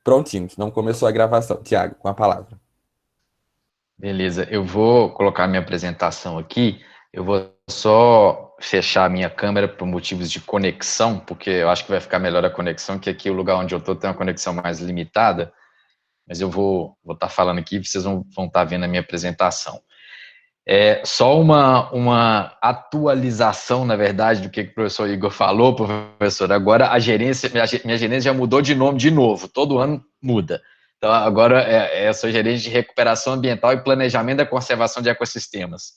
Prontinho, não começou a gravação. Tiago, com a palavra. Beleza, eu vou colocar minha apresentação aqui. Eu vou só fechar a minha câmera por motivos de conexão, porque eu acho que vai ficar melhor a conexão, que aqui o lugar onde eu estou tem uma conexão mais limitada. Mas eu vou estar falando aqui, vocês vão estar vendo a minha apresentação. É só uma atualização, na verdade, do que o professor Igor falou, professor. Agora a gerência, minha gerência já mudou de nome de novo, todo ano muda. Então agora eu sou gerente de recuperação ambiental e planejamento da conservação de ecossistemas.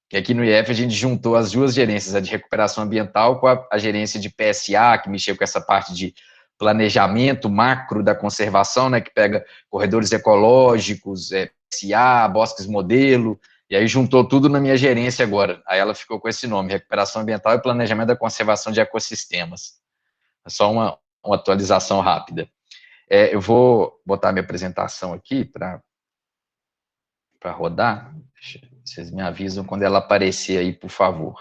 Que aqui no IF a gente juntou as duas gerências, a de recuperação ambiental com a gerência de PSA, que mexeu com essa parte de planejamento macro da conservação, né, que pega corredores ecológicos, PSA, bosques modelo, e aí juntou tudo na minha gerência agora. Aí ela ficou com esse nome, Recuperação Ambiental e Planejamento da Conservação de Ecossistemas. É só uma atualização rápida. Eu vou botar minha apresentação aqui para rodar. Vocês me avisam quando ela aparecer aí, por favor.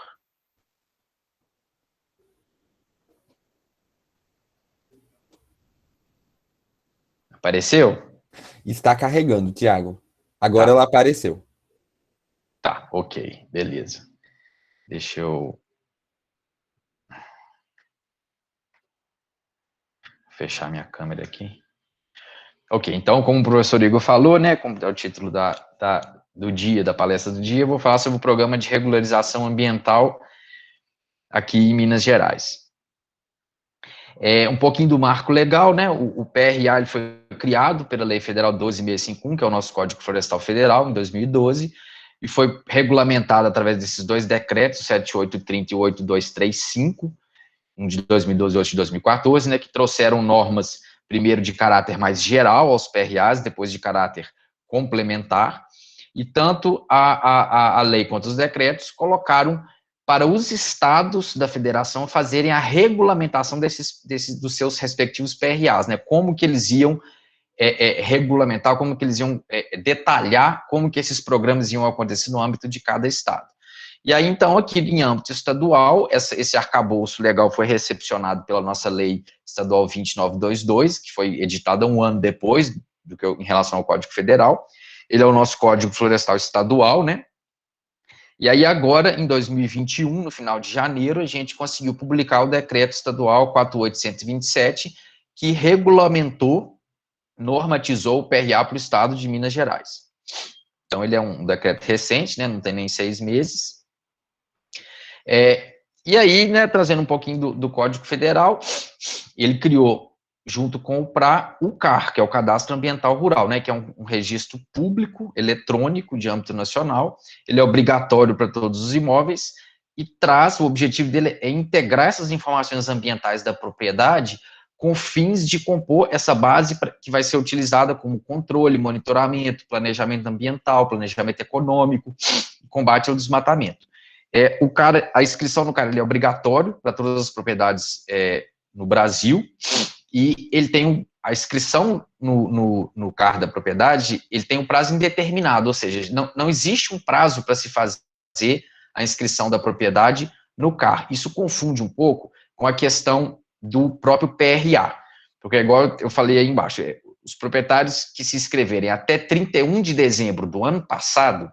Apareceu? Está carregando, Tiago. Agora ela Tá, apareceu. tá, ok, beleza. Deixa eu fechar minha câmera aqui. Ok, então, como o professor Igor falou, né, como é o título do dia, da palestra do dia, eu vou falar sobre o programa de regularização ambiental aqui em Minas Gerais. Um pouquinho do marco legal, né, o PRA ele foi criado pela Lei Federal 12.651, que é o nosso Código Florestal Federal, em 2012, e foi regulamentado através desses dois decretos, 7830 e 8235, um de 2012 e outro de 2014, né, que trouxeram normas, primeiro de caráter mais geral aos PRAs, depois de caráter complementar, e tanto a lei quanto os decretos colocaram para os estados da federação fazerem a regulamentação dos seus respectivos PRAs, né, como que eles iam regulamentar, como que eles iam detalhar como que esses programas iam acontecer no âmbito de cada estado. E aí, então, aqui em âmbito estadual, esse arcabouço legal foi recepcionado pela nossa lei estadual 20922, que foi editada um ano depois do que em relação ao Código Federal. Ele é o nosso Código Florestal Estadual, né? E aí, agora, em 2021, no final de janeiro, a gente conseguiu publicar o Decreto Estadual 4.827, que regulamentou, normatizou o PRA para o estado de Minas Gerais. Então, ele é um decreto recente, né? Não tem nem 6 meses. E aí, né, trazendo um pouquinho do Código Federal, ele criou, junto com o PRA, o CAR, que é o Cadastro Ambiental Rural, né, que é um registro público, eletrônico, de âmbito nacional. Ele é obrigatório para todos os imóveis e o objetivo dele é integrar essas informações ambientais da propriedade com fins de compor essa base que vai ser utilizada como controle, monitoramento, planejamento ambiental, planejamento econômico, combate ao desmatamento. A inscrição no CAR ele é obrigatório para todas as propriedades no Brasil, e ele tem a inscrição no CAR da propriedade, ele tem um prazo indeterminado, ou seja, não existe um prazo para se fazer a inscrição da propriedade no CAR. Isso confunde um pouco com a questão do próprio PRA, porque igual eu falei aí embaixo, os proprietários que se inscreverem até 31 de dezembro do ano passado,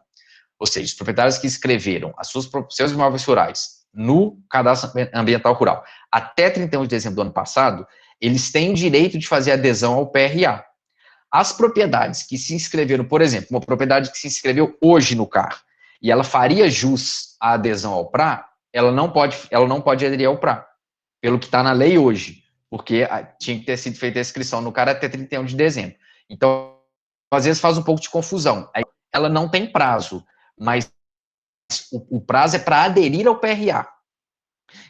ou seja, os proprietários que inscreveram seus imóveis rurais no Cadastro Ambiental Rural até 31 de dezembro do ano passado, eles têm o direito de fazer adesão ao PRA. As propriedades que se inscreveram, por exemplo, uma propriedade que se inscreveu hoje no CAR, e ela faria jus à adesão ao PRA, ela não pode aderir ao PRA, pelo que está na lei hoje, porque tinha que ter sido feita a inscrição no CAR até 31 de dezembro. Então, às vezes faz um pouco de confusão. Ela não tem prazo, mas o prazo é para aderir ao PRA.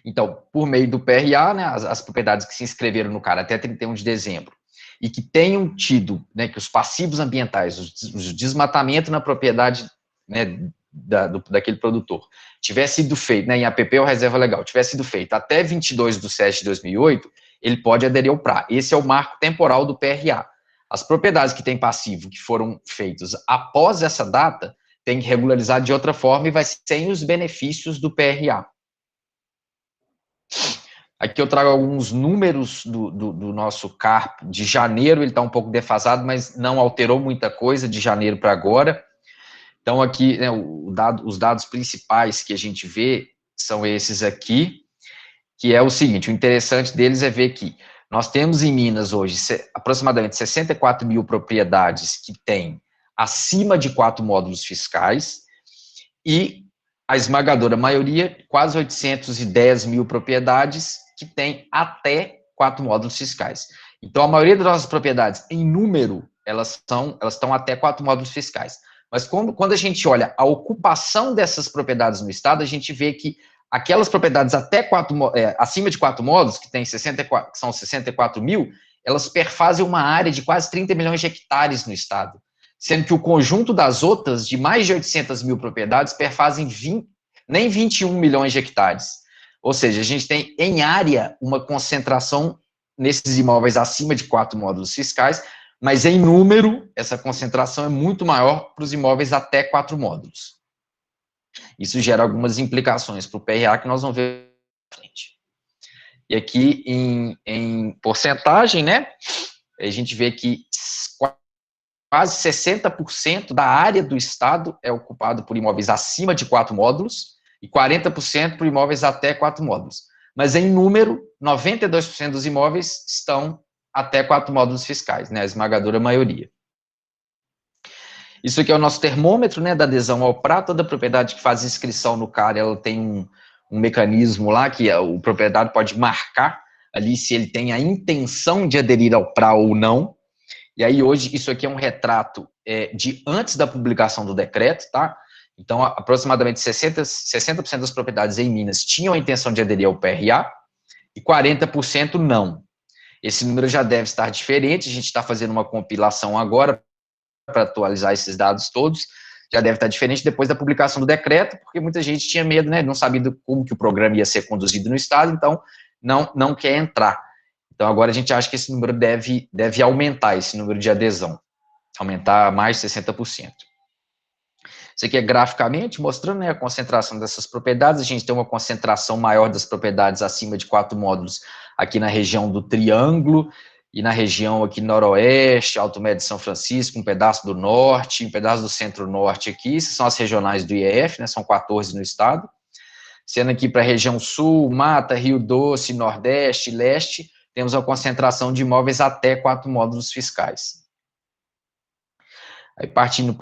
Então, por meio do PRA, né, as propriedades que se inscreveram no CAR até 31 de dezembro e que tenham tido, né, que os passivos ambientais, o desmatamento na propriedade, né, daquele produtor, tivesse sido feito, né, em APP ou reserva legal, tivesse sido feito até 22/7/2008, ele pode aderir ao PRA. Esse é o marco temporal do PRA. As propriedades que têm passivo, que foram feitas após essa data, tem que regularizar de outra forma e vai sem os benefícios do PRA. Aqui eu trago alguns números do nosso CAR de janeiro, ele está um pouco defasado, mas não alterou muita coisa de janeiro para agora. Então, aqui, né, os dados principais que a gente vê são esses aqui, que é o seguinte, o interessante deles é ver que nós temos em Minas hoje aproximadamente 64 mil propriedades que têm acima de 4 módulos fiscais e a esmagadora maioria, quase 810 mil propriedades que têm até 4 módulos fiscais. Então, a maioria das nossas propriedades, em número, elas estão até 4 módulos fiscais. Mas quando a gente olha a ocupação dessas propriedades no estado, a gente vê que aquelas propriedades acima de 4 módulos, que são 64 mil, elas perfazem uma área de quase 30 milhões de hectares no estado, sendo que o conjunto das outras, de mais de 800 mil propriedades, perfazem nem 21 milhões de hectares. Ou seja, a gente tem, em área, uma concentração nesses imóveis acima de 4 módulos fiscais, mas em número, essa concentração é muito maior para os imóveis até 4 módulos. Isso gera algumas implicações para o PRA que nós vamos ver na frente. E aqui, em porcentagem, né, a gente vê que quase 60% da área do estado é ocupado por imóveis acima de 4 módulos e 40% por imóveis até 4 módulos. Mas, em número, 92% dos imóveis estão até 4 módulos fiscais, né, a esmagadora maioria. Isso aqui é o nosso termômetro, né, da adesão ao PRA. Toda propriedade que faz inscrição no CAR, ela tem um mecanismo lá que o proprietário pode marcar ali se ele tem a intenção de aderir ao PRA ou não. E aí, hoje, isso aqui é um retrato de antes da publicação do decreto, tá? Então, aproximadamente 60% das propriedades em Minas tinham a intenção de aderir ao PRA e 40% não. Esse número já deve estar diferente, a gente está fazendo uma compilação agora para atualizar esses dados todos, já deve estar diferente depois da publicação do decreto, porque muita gente tinha medo, né, não sabia como que o programa ia ser conduzido no estado, então não quer entrar. Então, agora a gente acha que esse número deve aumentar, esse número de adesão, aumentar mais de 60%. Isso aqui é graficamente mostrando, né, a concentração dessas propriedades. A gente tem uma concentração maior das propriedades acima de 4 módulos aqui na região do Triângulo e na região aqui noroeste, Alto Médio de São Francisco, um pedaço do norte, um pedaço do centro-norte aqui. Essas são as regionais do IEF, né, são 14 no estado. Sendo aqui para a região sul, Mata, Rio Doce, Nordeste, Leste, temos a concentração de imóveis até 4 módulos fiscais. Aí partindo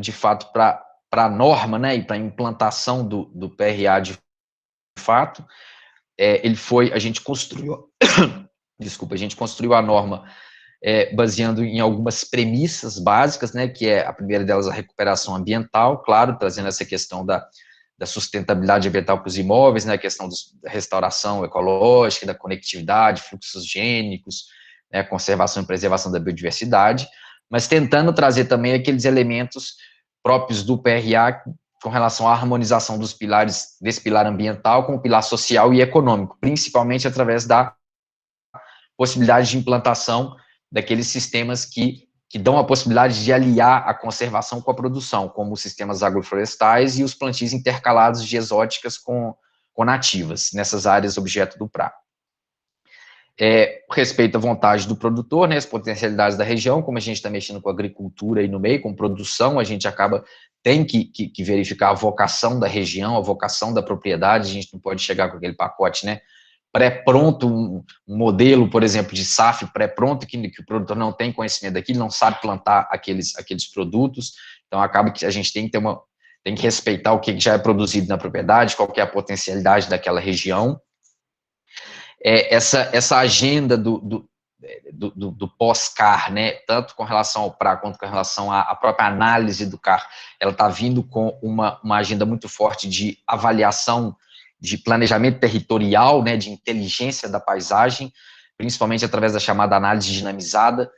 de fato para a norma, né, e para a implantação do PRA de fato, a gente construiu, a gente construiu a norma baseando em algumas premissas básicas, né, que a primeira delas a recuperação ambiental, claro, trazendo essa questão da sustentabilidade ambiental para os imóveis, né, a questão da restauração ecológica, da conectividade, fluxos gênicos, né, conservação e preservação da biodiversidade, mas tentando trazer também aqueles elementos próprios do PRA com relação à harmonização dos pilares, desse pilar ambiental com o pilar social e econômico, principalmente através da possibilidade de implantação daqueles sistemas que dão a possibilidade de aliar a conservação com a produção, como os sistemas agroflorestais e os plantios intercalados de exóticas com nativas, nessas áreas objeto do PRA. Respeito à vontade do produtor, né, as potencialidades da região, como a gente está mexendo com agricultura aí no meio, com produção, a gente tem que verificar a vocação da região, a vocação da propriedade, a gente não pode chegar com aquele pacote, né, pré-pronto, um modelo, por exemplo, de SAF pré-pronto, que o produtor não tem conhecimento daquilo, não sabe plantar aqueles produtos, então acaba que a gente tem que respeitar o que já é produzido na propriedade, qual que é a potencialidade daquela região. Essa agenda do pós-CAR, né, tanto com relação ao PRA quanto com relação à própria análise do CAR, ela está vindo com uma agenda muito forte de avaliação, de planejamento territorial, né, de inteligência da paisagem, principalmente através da chamada análise dinamizada,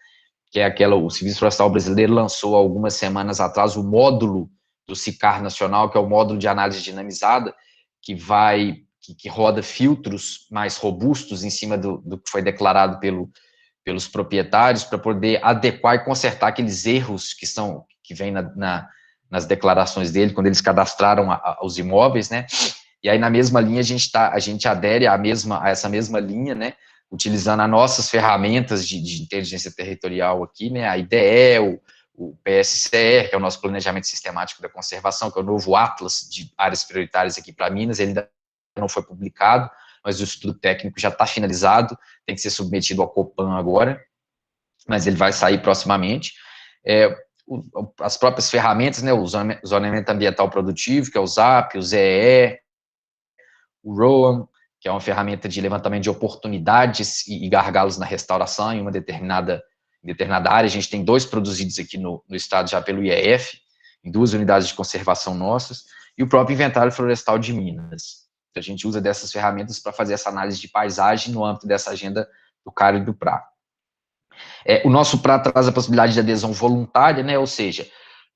que é o Serviço Florestal Brasileiro lançou algumas semanas atrás o módulo do SICAR Nacional, que é o módulo de análise dinamizada, que roda filtros mais robustos em cima do que foi declarado pelos proprietários, para poder adequar e consertar aqueles erros que vêm nas declarações dele, quando eles cadastraram os imóveis, né? E aí, na mesma linha, a gente adere a essa mesma linha, né, utilizando as nossas ferramentas de inteligência territorial aqui, né, a IDE, o PSCR, que é o nosso Planejamento Sistemático da Conservação, que é o novo Atlas de áreas prioritárias aqui para Minas. Ele ainda não foi publicado, mas o estudo técnico já está finalizado, tem que ser submetido ao Copan agora, mas ele vai sair proximamente. As próprias ferramentas, né, o zoneamento ambiental produtivo, que é o ZAP, o ZEE, o ROAM, que é uma ferramenta de levantamento de oportunidades e gargalos na restauração em uma determinada área. A gente tem 2 produzidos aqui no estado já pelo IEF, em 2 unidades de conservação nossas, e o próprio Inventário Florestal de Minas. Então, a gente usa dessas ferramentas para fazer essa análise de paisagem no âmbito dessa agenda do CAR e do PRA. O nosso PRA traz a possibilidade de adesão voluntária, né? Ou seja,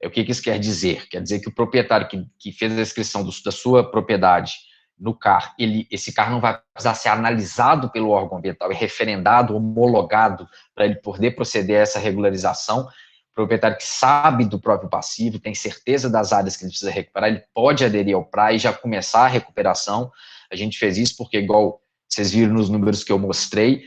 o que isso quer dizer? Quer dizer que o proprietário que fez a inscrição da sua propriedade no CAR, esse CAR não vai precisar ser analisado pelo órgão ambiental, é referendado, homologado, para ele poder proceder a essa regularização. O proprietário que sabe do próprio passivo, tem certeza das áreas que ele precisa recuperar, ele pode aderir ao PRA e já começar a recuperação. A gente fez isso porque, igual vocês viram nos números que eu mostrei,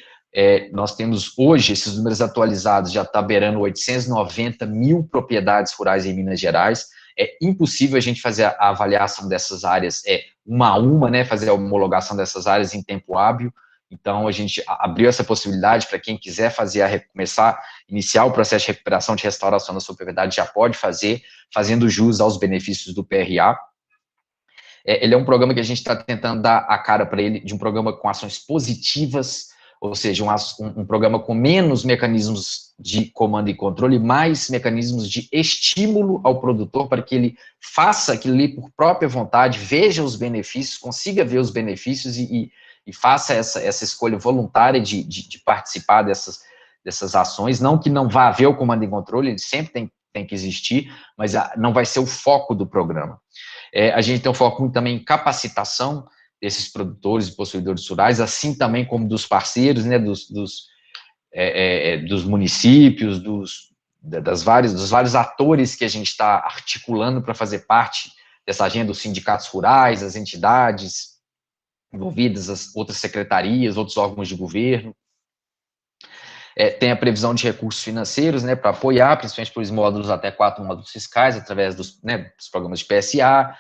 nós temos hoje, esses números atualizados, já está beirando 890 mil propriedades rurais em Minas Gerais. É impossível a gente fazer a avaliação dessas áreas uma a uma, né, fazer a homologação dessas áreas em tempo hábil. Então, a gente abriu essa possibilidade para quem quiser iniciar o processo de recuperação, de restauração da sua propriedade, já pode fazer, fazendo jus aos benefícios do PRA. Ele é um programa que a gente está tentando dar a cara para ele, de um programa com ações positivas, ou seja, um programa com menos mecanismos de comando e controle, mais mecanismos de estímulo ao produtor para que ele faça aquilo ali por própria vontade, veja os benefícios, consiga ver os benefícios e faça essa escolha voluntária de participar dessas ações. Não que não vá haver o comando e controle, ele sempre tem que existir, mas não vai ser o foco do programa. A gente tem um foco muito também em capacitação desses produtores e possuidores rurais, assim também como dos parceiros, né, dos municípios, dos vários atores que a gente está articulando para fazer parte dessa agenda, os sindicatos rurais, as entidades envolvidas, as outras secretarias, outros órgãos de governo. Tem a previsão de recursos financeiros, né, para apoiar, principalmente por módulos, até 4 módulos fiscais, através dos programas de PSA,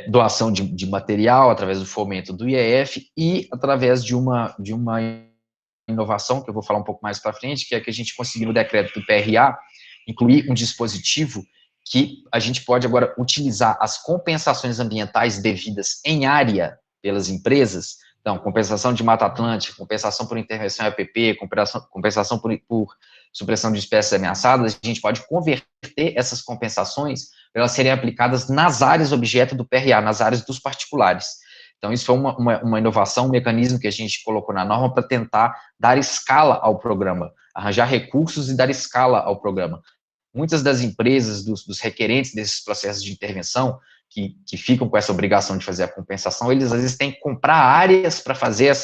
doação de material, através do fomento do IEF e através de uma inovação, que eu vou falar um pouco mais para frente, que é que a gente conseguiu no decreto do PRA, incluir um dispositivo que a gente pode agora utilizar as compensações ambientais devidas em área pelas empresas. Então, compensação de Mata Atlântica, compensação por intervenção em APP, compensação por supressão de espécies ameaçadas, a gente pode converter essas compensações para elas serem aplicadas nas áreas objeto do PRA, nas áreas dos particulares. Então, isso foi uma inovação, um mecanismo que a gente colocou na norma para tentar dar escala ao programa, arranjar recursos e dar escala ao programa. Muitas das empresas, dos requerentes desses processos de intervenção, que ficam com essa obrigação de fazer a compensação, eles às vezes têm que comprar áreas para fazer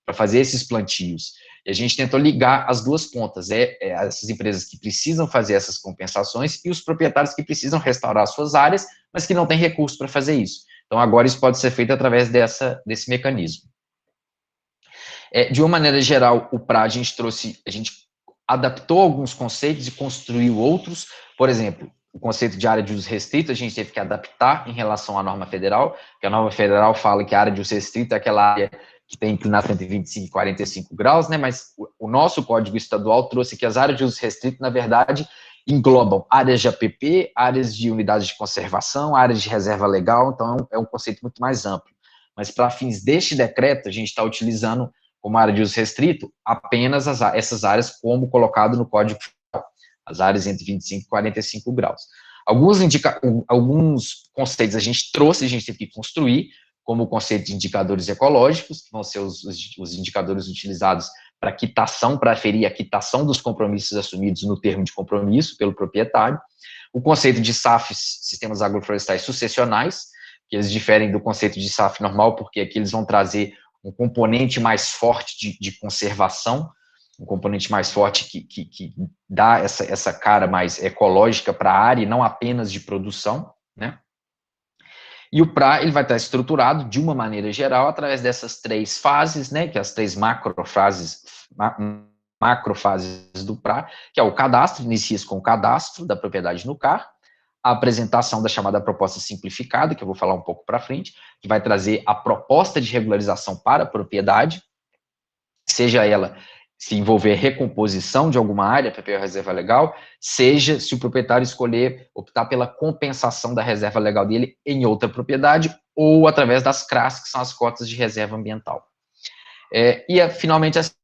para fazer esses plantios. E a gente tentou ligar as duas pontas, essas empresas que precisam fazer essas compensações e os proprietários que precisam restaurar suas áreas, mas que não têm recursos para fazer isso. Então, agora isso pode ser feito através desse mecanismo. De uma maneira geral, o PRA, a gente adaptou alguns conceitos e construiu outros. Por exemplo, o conceito de área de uso restrito, a gente teve que adaptar em relação à norma federal, que a norma federal fala que a área de uso restrito é aquela área que tem inclinação entre 25 e 45 graus, né, mas o nosso Código Estadual trouxe que as áreas de uso restrito, na verdade, englobam áreas de APP, áreas de unidades de conservação, áreas de reserva legal, então é um conceito muito mais amplo. Mas para fins deste decreto, a gente está utilizando como área de uso restrito apenas essas áreas como colocado no Código Federal, as áreas entre 25 e 45 graus. Alguns conceitos a gente teve que construir, como o conceito de indicadores ecológicos, que vão ser os indicadores utilizados para quitação, para aferir a quitação dos compromissos assumidos no termo de compromisso pelo proprietário. O conceito de SAFs, sistemas agroflorestais sucessionais, que eles diferem do conceito de SAF normal, porque aqui eles vão trazer um componente mais forte de conservação, um componente mais forte que dá essa cara mais ecológica para a área e não apenas de produção, né? E o PRA ele vai estar estruturado de uma maneira geral através dessas 3 fases, né, que é as 3 macrofases do PRA, que é o cadastro, inicia-se com o cadastro da propriedade no CAR, a apresentação da chamada proposta simplificada, que eu vou falar um pouco para frente, que vai trazer a proposta de regularização para a propriedade, seja ela se envolver recomposição de alguma área, PPA reserva legal, seja se o proprietário escolher optar pela compensação da reserva legal dele em outra propriedade, ou através das CRAS, que são as cotas de reserva ambiental. Finalmente, esse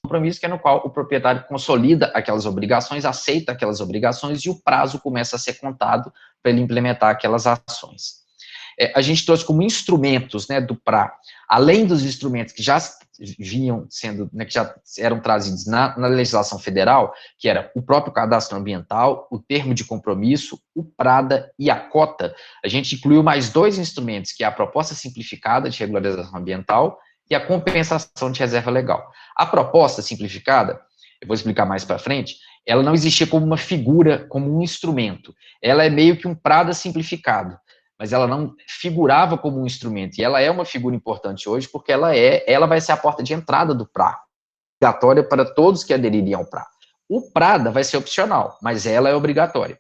compromisso, que é no qual o proprietário consolida aquelas obrigações, aceita aquelas obrigações e o prazo começa a ser contado para ele implementar aquelas ações. A gente trouxe como instrumentos, né, do PRA, além dos instrumentos que já vinham sendo, né, que já eram trazidos na legislação federal, que era o próprio cadastro ambiental, o termo de compromisso, o PRADA e a cota, a gente incluiu mais 2 instrumentos, que é a proposta simplificada de regularização ambiental e a compensação de reserva legal. A proposta simplificada, eu vou explicar mais para frente, ela não existia como uma figura, como um instrumento. Ela é meio que um PRADA simplificado, mas ela não figurava como um instrumento. E ela é uma figura importante hoje, porque ela vai ser a porta de entrada do PRA, obrigatória para todos que adeririam ao PRA. O PRADA vai ser opcional, mas ela é obrigatória.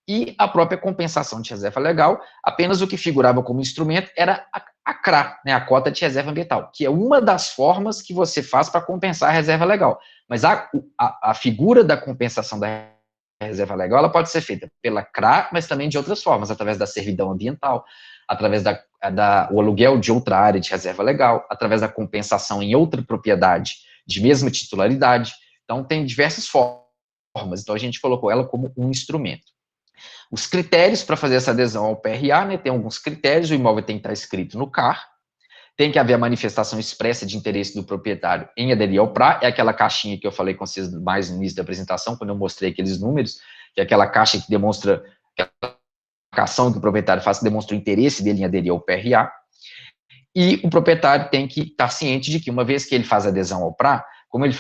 E a própria compensação de reserva legal, apenas o que figurava como instrumento era a CRA, né, a cota de reserva ambiental, que é uma das formas que você faz para compensar a reserva legal. Mas a figura da compensação da reserva legal, ela pode ser feita pela CRA, mas também de outras formas, através da servidão ambiental, através do aluguel de outra área de reserva legal, através da compensação em outra propriedade de mesma titularidade. Então, tem diversas formas. Então, a gente colocou ela como um instrumento. Os critérios para fazer essa adesão ao PRA, né, tem alguns critérios, o imóvel tem que estar escrito no CAR, tem que haver a manifestação expressa de interesse do proprietário em aderir ao PRA, é aquela caixinha que eu falei com vocês mais no início da apresentação, quando eu mostrei aqueles números, que é aquela caixa que demonstra, aquela ação que o proprietário faz, que demonstra o interesse dele em aderir ao PRA, e o proprietário tem que estar ciente de que, uma vez que ele faz adesão ao PRA, como ele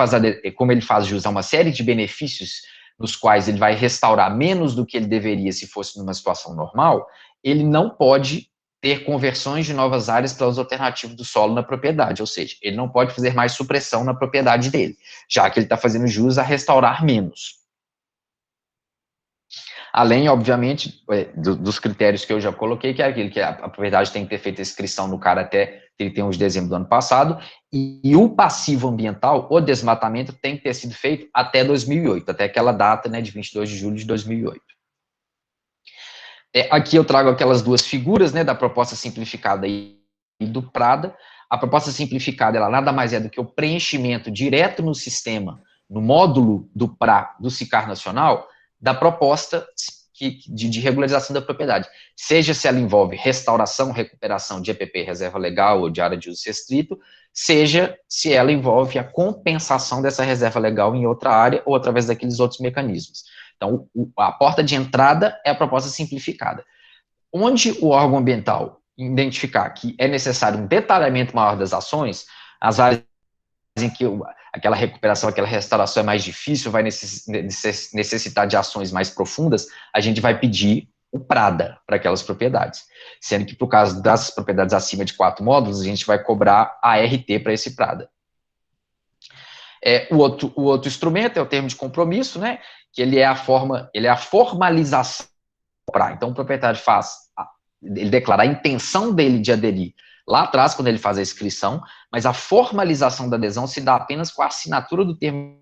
faz jus a uma série de benefícios nos quais ele vai restaurar menos do que ele deveria se fosse numa situação normal, ele não pode ter conversões de novas áreas para uso alternativo do solo na propriedade, ou seja, ele não pode fazer mais supressão na propriedade dele, já que ele está fazendo jus a restaurar menos. Além, obviamente, dos critérios que eu já coloquei, que é aquele que a propriedade tem que ter feito a inscrição no CAR até 31 de dezembro do ano passado, e o passivo ambiental, o desmatamento, tem que ter sido feito até 2008, até aquela data, né, de 22 de julho de 2008. Aqui eu trago aquelas 2 figuras, né, da proposta simplificada e do PRADA. A proposta simplificada, ela nada mais é do que o preenchimento direto no sistema, no módulo do PRA, do SICAR Nacional, da proposta de regularização da propriedade, seja se ela envolve restauração, recuperação de EPP, reserva legal ou de área de uso restrito, seja se ela envolve a compensação dessa reserva legal em outra área ou através daqueles outros mecanismos. Então, a porta de entrada é a proposta simplificada. Onde o órgão ambiental identificar que é necessário um detalhamento maior das ações, as áreas em que aquela recuperação, aquela restauração é mais difícil, vai necessitar de ações mais profundas, a gente vai pedir o PRADA para aquelas propriedades. Sendo que, por caso das propriedades acima de 4 módulos, a gente vai cobrar a RT para esse PRADA. O outro instrumento é o termo de compromisso, né, que ele é a formalização do PRA. Então, o proprietário ele declara a intenção dele de aderir lá atrás, quando ele faz a inscrição, mas a formalização da adesão se dá apenas com a assinatura do termo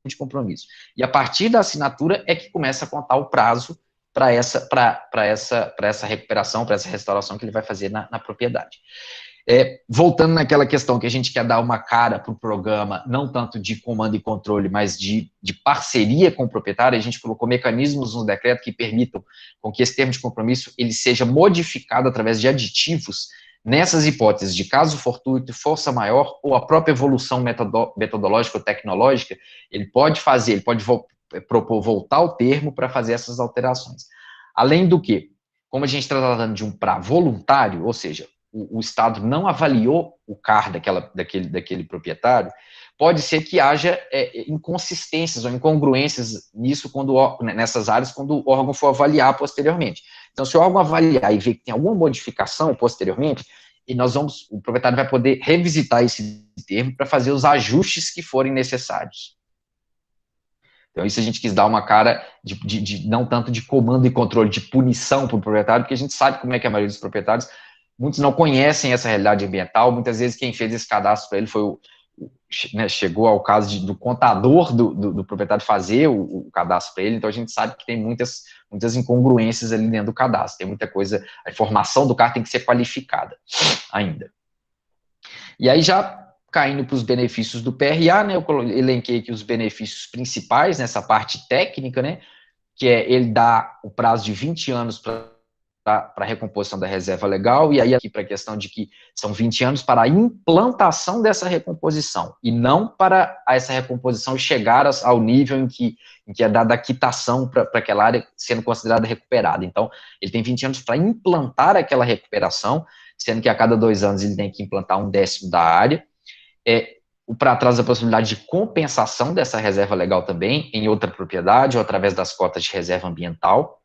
de compromisso. E a partir da assinatura é que começa a contar o prazo para essa recuperação, para essa restauração que ele vai fazer na propriedade. Voltando naquela questão que a gente quer dar uma cara para o programa, não tanto de comando e controle, mas de parceria com o proprietário, a gente colocou mecanismos no decreto que permitam com que esse termo de compromisso ele seja modificado através de aditivos nessas hipóteses de caso fortuito, força maior ou a própria evolução metodológica ou tecnológica, ele pode propor voltar ao termo para fazer essas alterações. Além do que, como a gente está tratando de um PRA voluntário, ou seja, o Estado não avaliou o CAR daquele proprietário, pode ser que haja inconsistências ou incongruências nisso nessas áreas quando o órgão for avaliar posteriormente. Então, se o órgão avaliar e ver que tem alguma modificação posteriormente, o proprietário vai poder revisitar esse termo para fazer os ajustes que forem necessários. Então, isso a gente quis dar uma cara não tanto de comando e controle, de punição para o proprietário, porque a gente sabe como é que a maioria dos proprietários, muitos não conhecem essa realidade ambiental, muitas vezes quem fez esse cadastro para ele foi chegou ao caso do contador do proprietário fazer o cadastro para ele, então a gente sabe que tem muitas incongruências ali dentro do cadastro, tem muita coisa, a informação do carro tem que ser qualificada ainda. E aí já caindo para os benefícios do PRA, né, eu elenquei aqui os benefícios principais nessa parte técnica, né, que é ele dá o prazo de 20 anos para a recomposição da reserva legal, e aí aqui para a questão de que são 20 anos para a implantação dessa recomposição, e não para essa recomposição chegar ao nível em que é dada a quitação para aquela área sendo considerada recuperada. Então, ele tem 20 anos para implantar aquela recuperação, sendo que a cada 2 anos ele tem que implantar 1/10 da área. O PRA traz a possibilidade de compensação dessa reserva legal também em outra propriedade ou através das cotas de reserva ambiental.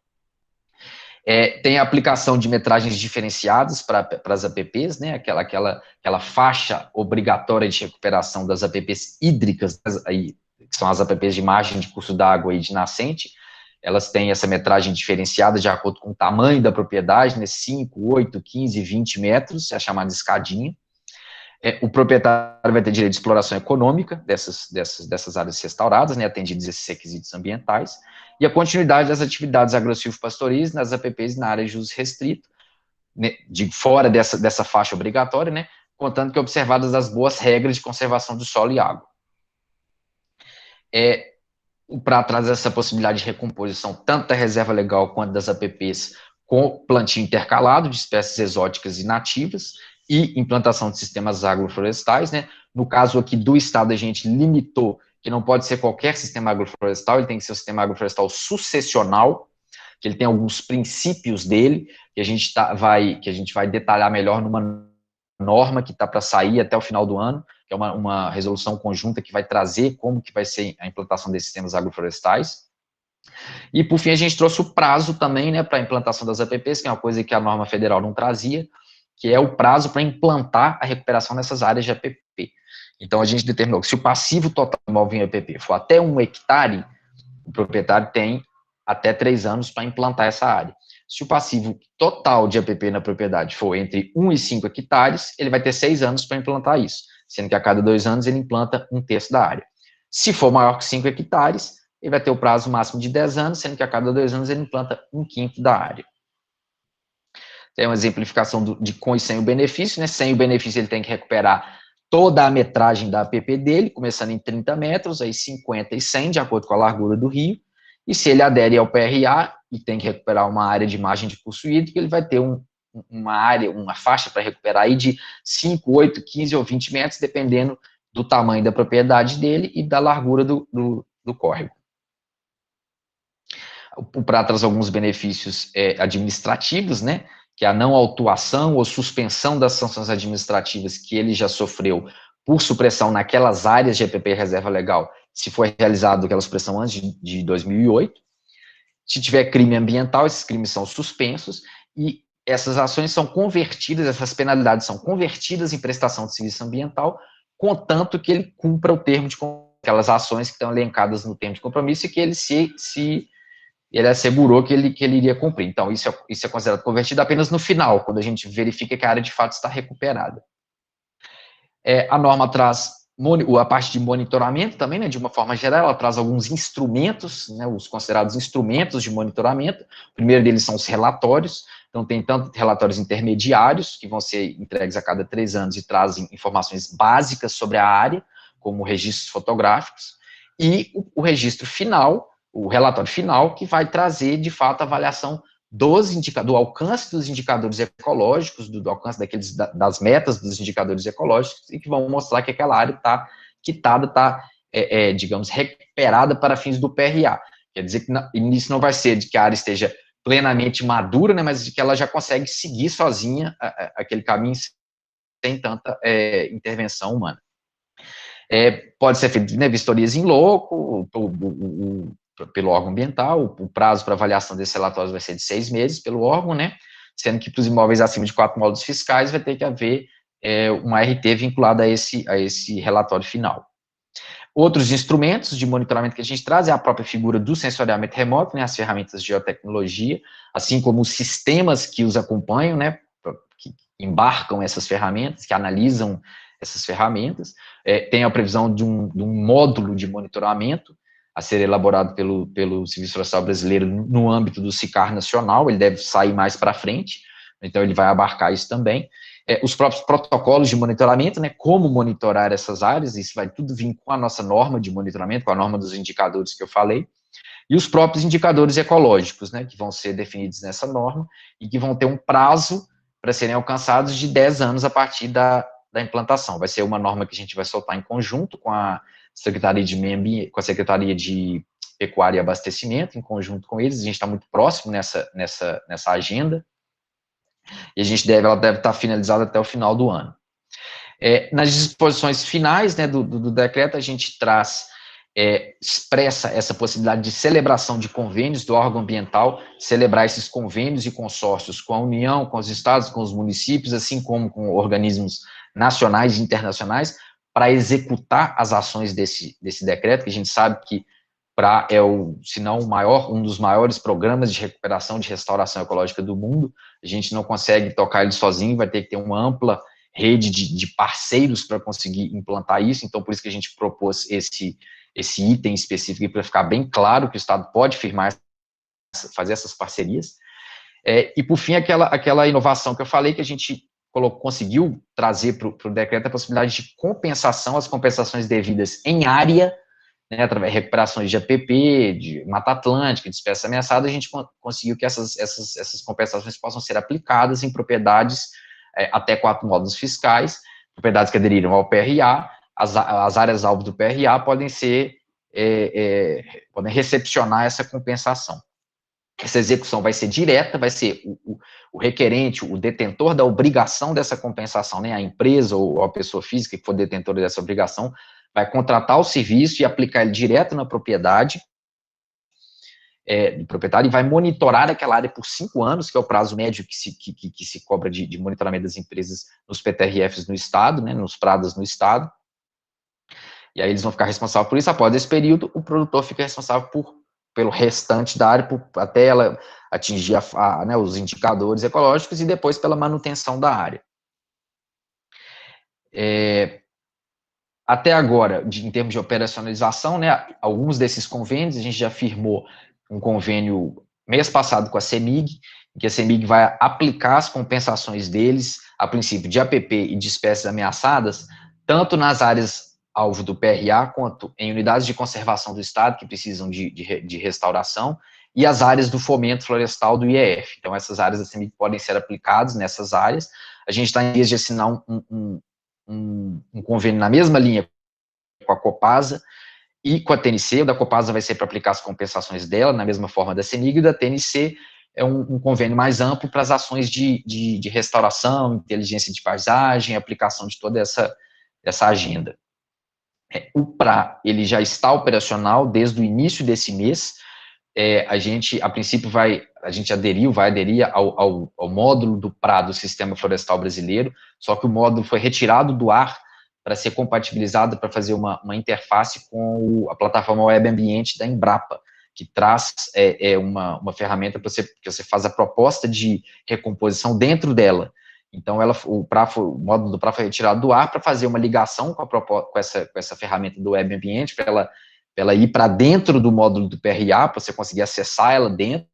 Tem a aplicação de metragens diferenciadas para as APPs, né, aquela faixa obrigatória de recuperação das APPs hídricas, que são as APPs de margem de curso d'água e de nascente. Elas têm essa metragem diferenciada de acordo com o tamanho da propriedade, né, 5, 8, 15, 20 metros, é a chamada escadinha. O proprietário vai ter direito de exploração econômica dessas áreas restauradas, né, atendidos esses requisitos ambientais, e a continuidade das atividades agro-silvopastoris nas APPs na área de uso restrito, né, de fora dessa faixa obrigatória, né, contando que observadas as boas regras de conservação do solo e água. O PRA traz essa possibilidade de recomposição tanto da reserva legal quanto das APPs com plantio intercalado de espécies exóticas e nativas, e implantação de sistemas agroflorestais, né? No caso aqui do estado, a gente limitou que não pode ser qualquer sistema agroflorestal, ele tem que ser um sistema agroflorestal sucessional, que ele tem alguns princípios dele, que a gente vai detalhar melhor numa norma que está para sair até o final do ano, que é uma resolução conjunta que vai trazer como que vai ser a implantação desses sistemas agroflorestais. E, por fim, a gente trouxe o prazo também, né, para a implantação das APPs, que é uma coisa que a norma federal não trazia, que é o prazo para implantar a recuperação nessas áreas de APP. Então, a gente determinou que se o passivo total do imóvel em APP for até 1 hectare, o proprietário tem até 3 anos para implantar essa área. Se o passivo total de APP na propriedade for entre 1 e 5 hectares, ele vai ter 6 anos para implantar isso, sendo que a cada 2 anos ele implanta 1/3 da área. Se for maior que 5 hectares, ele vai ter o prazo máximo de 10 anos, sendo que a cada 2 anos ele implanta 1/5 da área. Tem uma exemplificação de com e sem o benefício, né? Sem o benefício ele tem que recuperar toda a metragem da APP dele, começando em 30 metros, aí 50 e 100, de acordo com a largura do rio, e se ele adere ao PRA e tem que recuperar uma área de margem de curso hídrico, ele vai ter uma faixa para recuperar aí de 5, 8, 15 ou 20 metros, dependendo do tamanho da propriedade dele e da largura do córrego. O PRA traz alguns benefícios administrativos, né, que é a não autuação ou suspensão das sanções administrativas que ele já sofreu por supressão naquelas áreas de EPP reserva legal, se for realizado aquela supressão antes de 2008. Se tiver crime ambiental, esses crimes são suspensos e essas ações são convertidas, essas penalidades são convertidas em prestação de serviço ambiental, contanto que ele cumpra o termo de aquelas ações que estão elencadas no termo de compromisso e que ele ele assegurou que ele iria cumprir. Então, isso é considerado convertido apenas no final, quando a gente verifica que a área de fato está recuperada. A norma traz a parte de monitoramento também, né, de uma forma geral, ela traz alguns instrumentos, né, os considerados instrumentos de monitoramento. O primeiro deles são os relatórios. Então, tem tanto relatórios intermediários, que vão ser entregues a cada 3 anos e trazem informações básicas sobre a área, como registros fotográficos, e o registro final, o relatório final, que vai trazer, de fato, a avaliação do alcance dos indicadores ecológicos, do alcance das metas dos indicadores ecológicos, e que vão mostrar que aquela área está quitada, está, digamos, recuperada para fins do PRA. Quer dizer que isso não vai ser de que a área esteja plenamente madura, né, mas de que ela já consegue seguir sozinha aquele caminho sem tanta intervenção humana. Pode ser feito, né, vistorias em loco, pelo órgão ambiental, o prazo para avaliação desses relatórios vai ser de 6 meses pelo órgão, né, sendo que para os imóveis acima de 4 módulos fiscais vai ter que haver uma RT vinculada a esse relatório final. Outros instrumentos de monitoramento que a gente traz é a própria figura do sensoriamento remoto, né, as ferramentas de geotecnologia, assim como os sistemas que os acompanham, né, que embarcam essas ferramentas, que analisam essas ferramentas. Tem a previsão de um módulo de monitoramento a ser elaborado pelo Serviço Florestal Brasileiro no âmbito do SICAR nacional, ele deve sair mais para frente, então ele vai abarcar isso também. Os próprios protocolos de monitoramento, né, como monitorar essas áreas, isso vai tudo vir com a nossa norma de monitoramento, com a norma dos indicadores que eu falei, e os próprios indicadores ecológicos, né, que vão ser definidos nessa norma e que vão ter um prazo para serem alcançados de 10 anos a partir da implantação. Vai ser uma norma que a gente vai soltar em conjunto com a Secretaria de Meio Ambiente, com a Secretaria de Pecuária e Abastecimento, em conjunto com eles, a gente está muito próximo nessa agenda, e ela deve estar finalizada até o final do ano. Nas disposições finais, né, do decreto, a gente expressa essa possibilidade de celebração de convênios do órgão ambiental, celebrar esses convênios e consórcios com a União, com os estados, com os municípios, assim como com organismos nacionais e internacionais, para executar as ações desse decreto, que a gente sabe que se não o maior, um dos maiores programas de recuperação, de restauração ecológica do mundo, a gente não consegue tocar ele sozinho, vai ter que ter uma ampla rede de parceiros para conseguir implantar isso, então por isso que a gente propôs esse item específico para ficar bem claro que o Estado pode fazer essas parcerias. E por fim, aquela inovação que eu falei, que a gente conseguiu trazer para o decreto a possibilidade de compensação, as compensações devidas em área, né, através de recuperações de APP, de Mata Atlântica, de espécies ameaçadas, a gente conseguiu que essas compensações possam ser aplicadas em propriedades até 4 módulos fiscais, propriedades que aderiram ao PRA, as áreas-alvo do PRA podem recepcionar essa compensação. Essa execução vai ser direta, vai ser o requerente, o detentor da obrigação dessa compensação, né, a empresa ou a pessoa física que for detentora dessa obrigação, vai contratar o serviço e aplicar ele direto na propriedade do proprietário e vai monitorar aquela área por 5 anos, que é o prazo médio que se cobra de monitoramento das empresas nos PTRFs no Estado, né, nos prados no Estado. E aí eles vão ficar responsáveis por isso. Após esse período, o produtor fica responsável pelo restante da área, até ela atingir né, os indicadores ecológicos e depois pela manutenção da área. Até agora, em termos de operacionalização, né, alguns desses convênios, a gente já firmou um convênio mês passado com a CEMIG, em que a CEMIG vai aplicar as compensações deles, a princípio de APP e de espécies ameaçadas, tanto nas áreas alvo do PRA, quanto em unidades de conservação do Estado, que precisam de restauração, e as áreas do fomento florestal do IEF. Então, essas áreas da CEMIG podem ser aplicadas nessas áreas. A gente está em vias de assinar um convênio na mesma linha com a Copasa e com a TNC. O da Copasa vai ser para aplicar as compensações dela, na mesma forma da CEMIG, e da TNC é um convênio mais amplo para as ações de restauração, inteligência de paisagem, aplicação de toda essa agenda. O PRA, ele já está operacional desde o início desse mês. A gente, a princípio, vai aderir ao módulo do PRA do Sistema Florestal Brasileiro, só que o módulo foi retirado do ar para ser compatibilizado, para fazer uma interface com a plataforma Web Ambiente da Embrapa, que traz uma ferramenta para que você faz a proposta de recomposição dentro dela. Então, o módulo do PRA foi retirado do ar para fazer uma ligação com essa ferramenta do Web Ambiente, para ela ir para dentro do módulo do PRA, para você conseguir acessar ela dentro,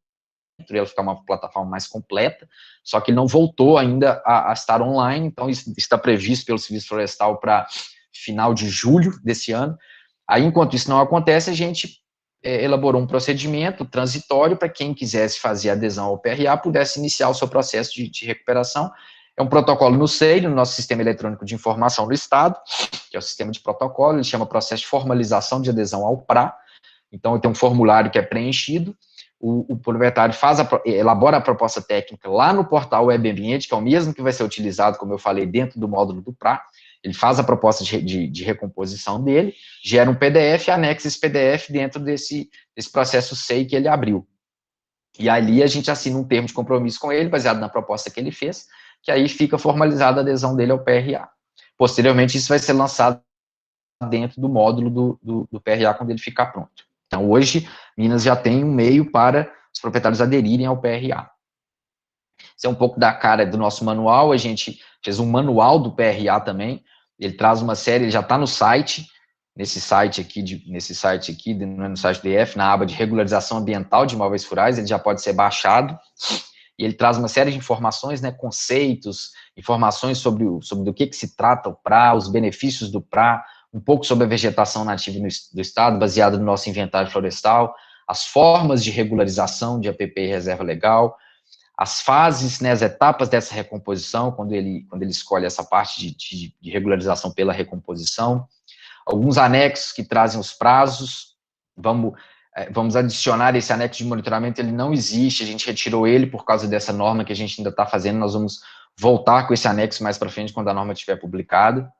e ela ficar uma plataforma mais completa, só que ele não voltou ainda a estar online, então isso está previsto pelo Serviço Florestal para final de julho desse ano. Aí, enquanto isso não acontece, a gente elaborou um procedimento transitório para quem quisesse fazer adesão ao PRA, pudesse iniciar o seu processo de recuperação. É um protocolo no SEI, no nosso Sistema Eletrônico de Informação do Estado, que é o sistema de protocolo, ele chama processo de formalização de adesão ao PRA. Então, tem um formulário que é preenchido, o proprietário elabora a proposta técnica lá no portal Web Ambiente, que é o mesmo que vai ser utilizado, como eu falei, dentro do módulo do PRA, Ele faz a proposta de recomposição dele, gera um PDF e anexa esse PDF dentro desse processo SEI que ele abriu. E ali a gente assina um termo de compromisso com ele, baseado na proposta que ele fez, que aí fica formalizada a adesão dele ao PRA. Posteriormente, isso vai ser lançado dentro do módulo do PRA quando ele ficar pronto. Então, hoje, Minas já tem um meio para os proprietários aderirem ao PRA. Isso é um pouco da cara do nosso manual, a gente fez um manual do PRA também, ele traz uma série, ele já está no site, nesse site aqui, no site DF, na aba de regularização ambiental de imóveis rurais, ele já pode ser baixado, e ele traz uma série de informações, né, conceitos, informações sobre do que se trata o PRA, os benefícios do PRA, um pouco sobre a vegetação nativa do estado, baseado no nosso inventário florestal, as formas de regularização de APP e reserva legal, as fases, né, as etapas dessa recomposição, quando ele escolhe essa parte de regularização pela recomposição, alguns anexos que trazem os prazos, vamos adicionar esse anexo de monitoramento, ele não existe, a gente retirou ele por causa dessa norma que a gente ainda está fazendo, nós vamos voltar com esse anexo mais para frente, quando a norma estiver publicada.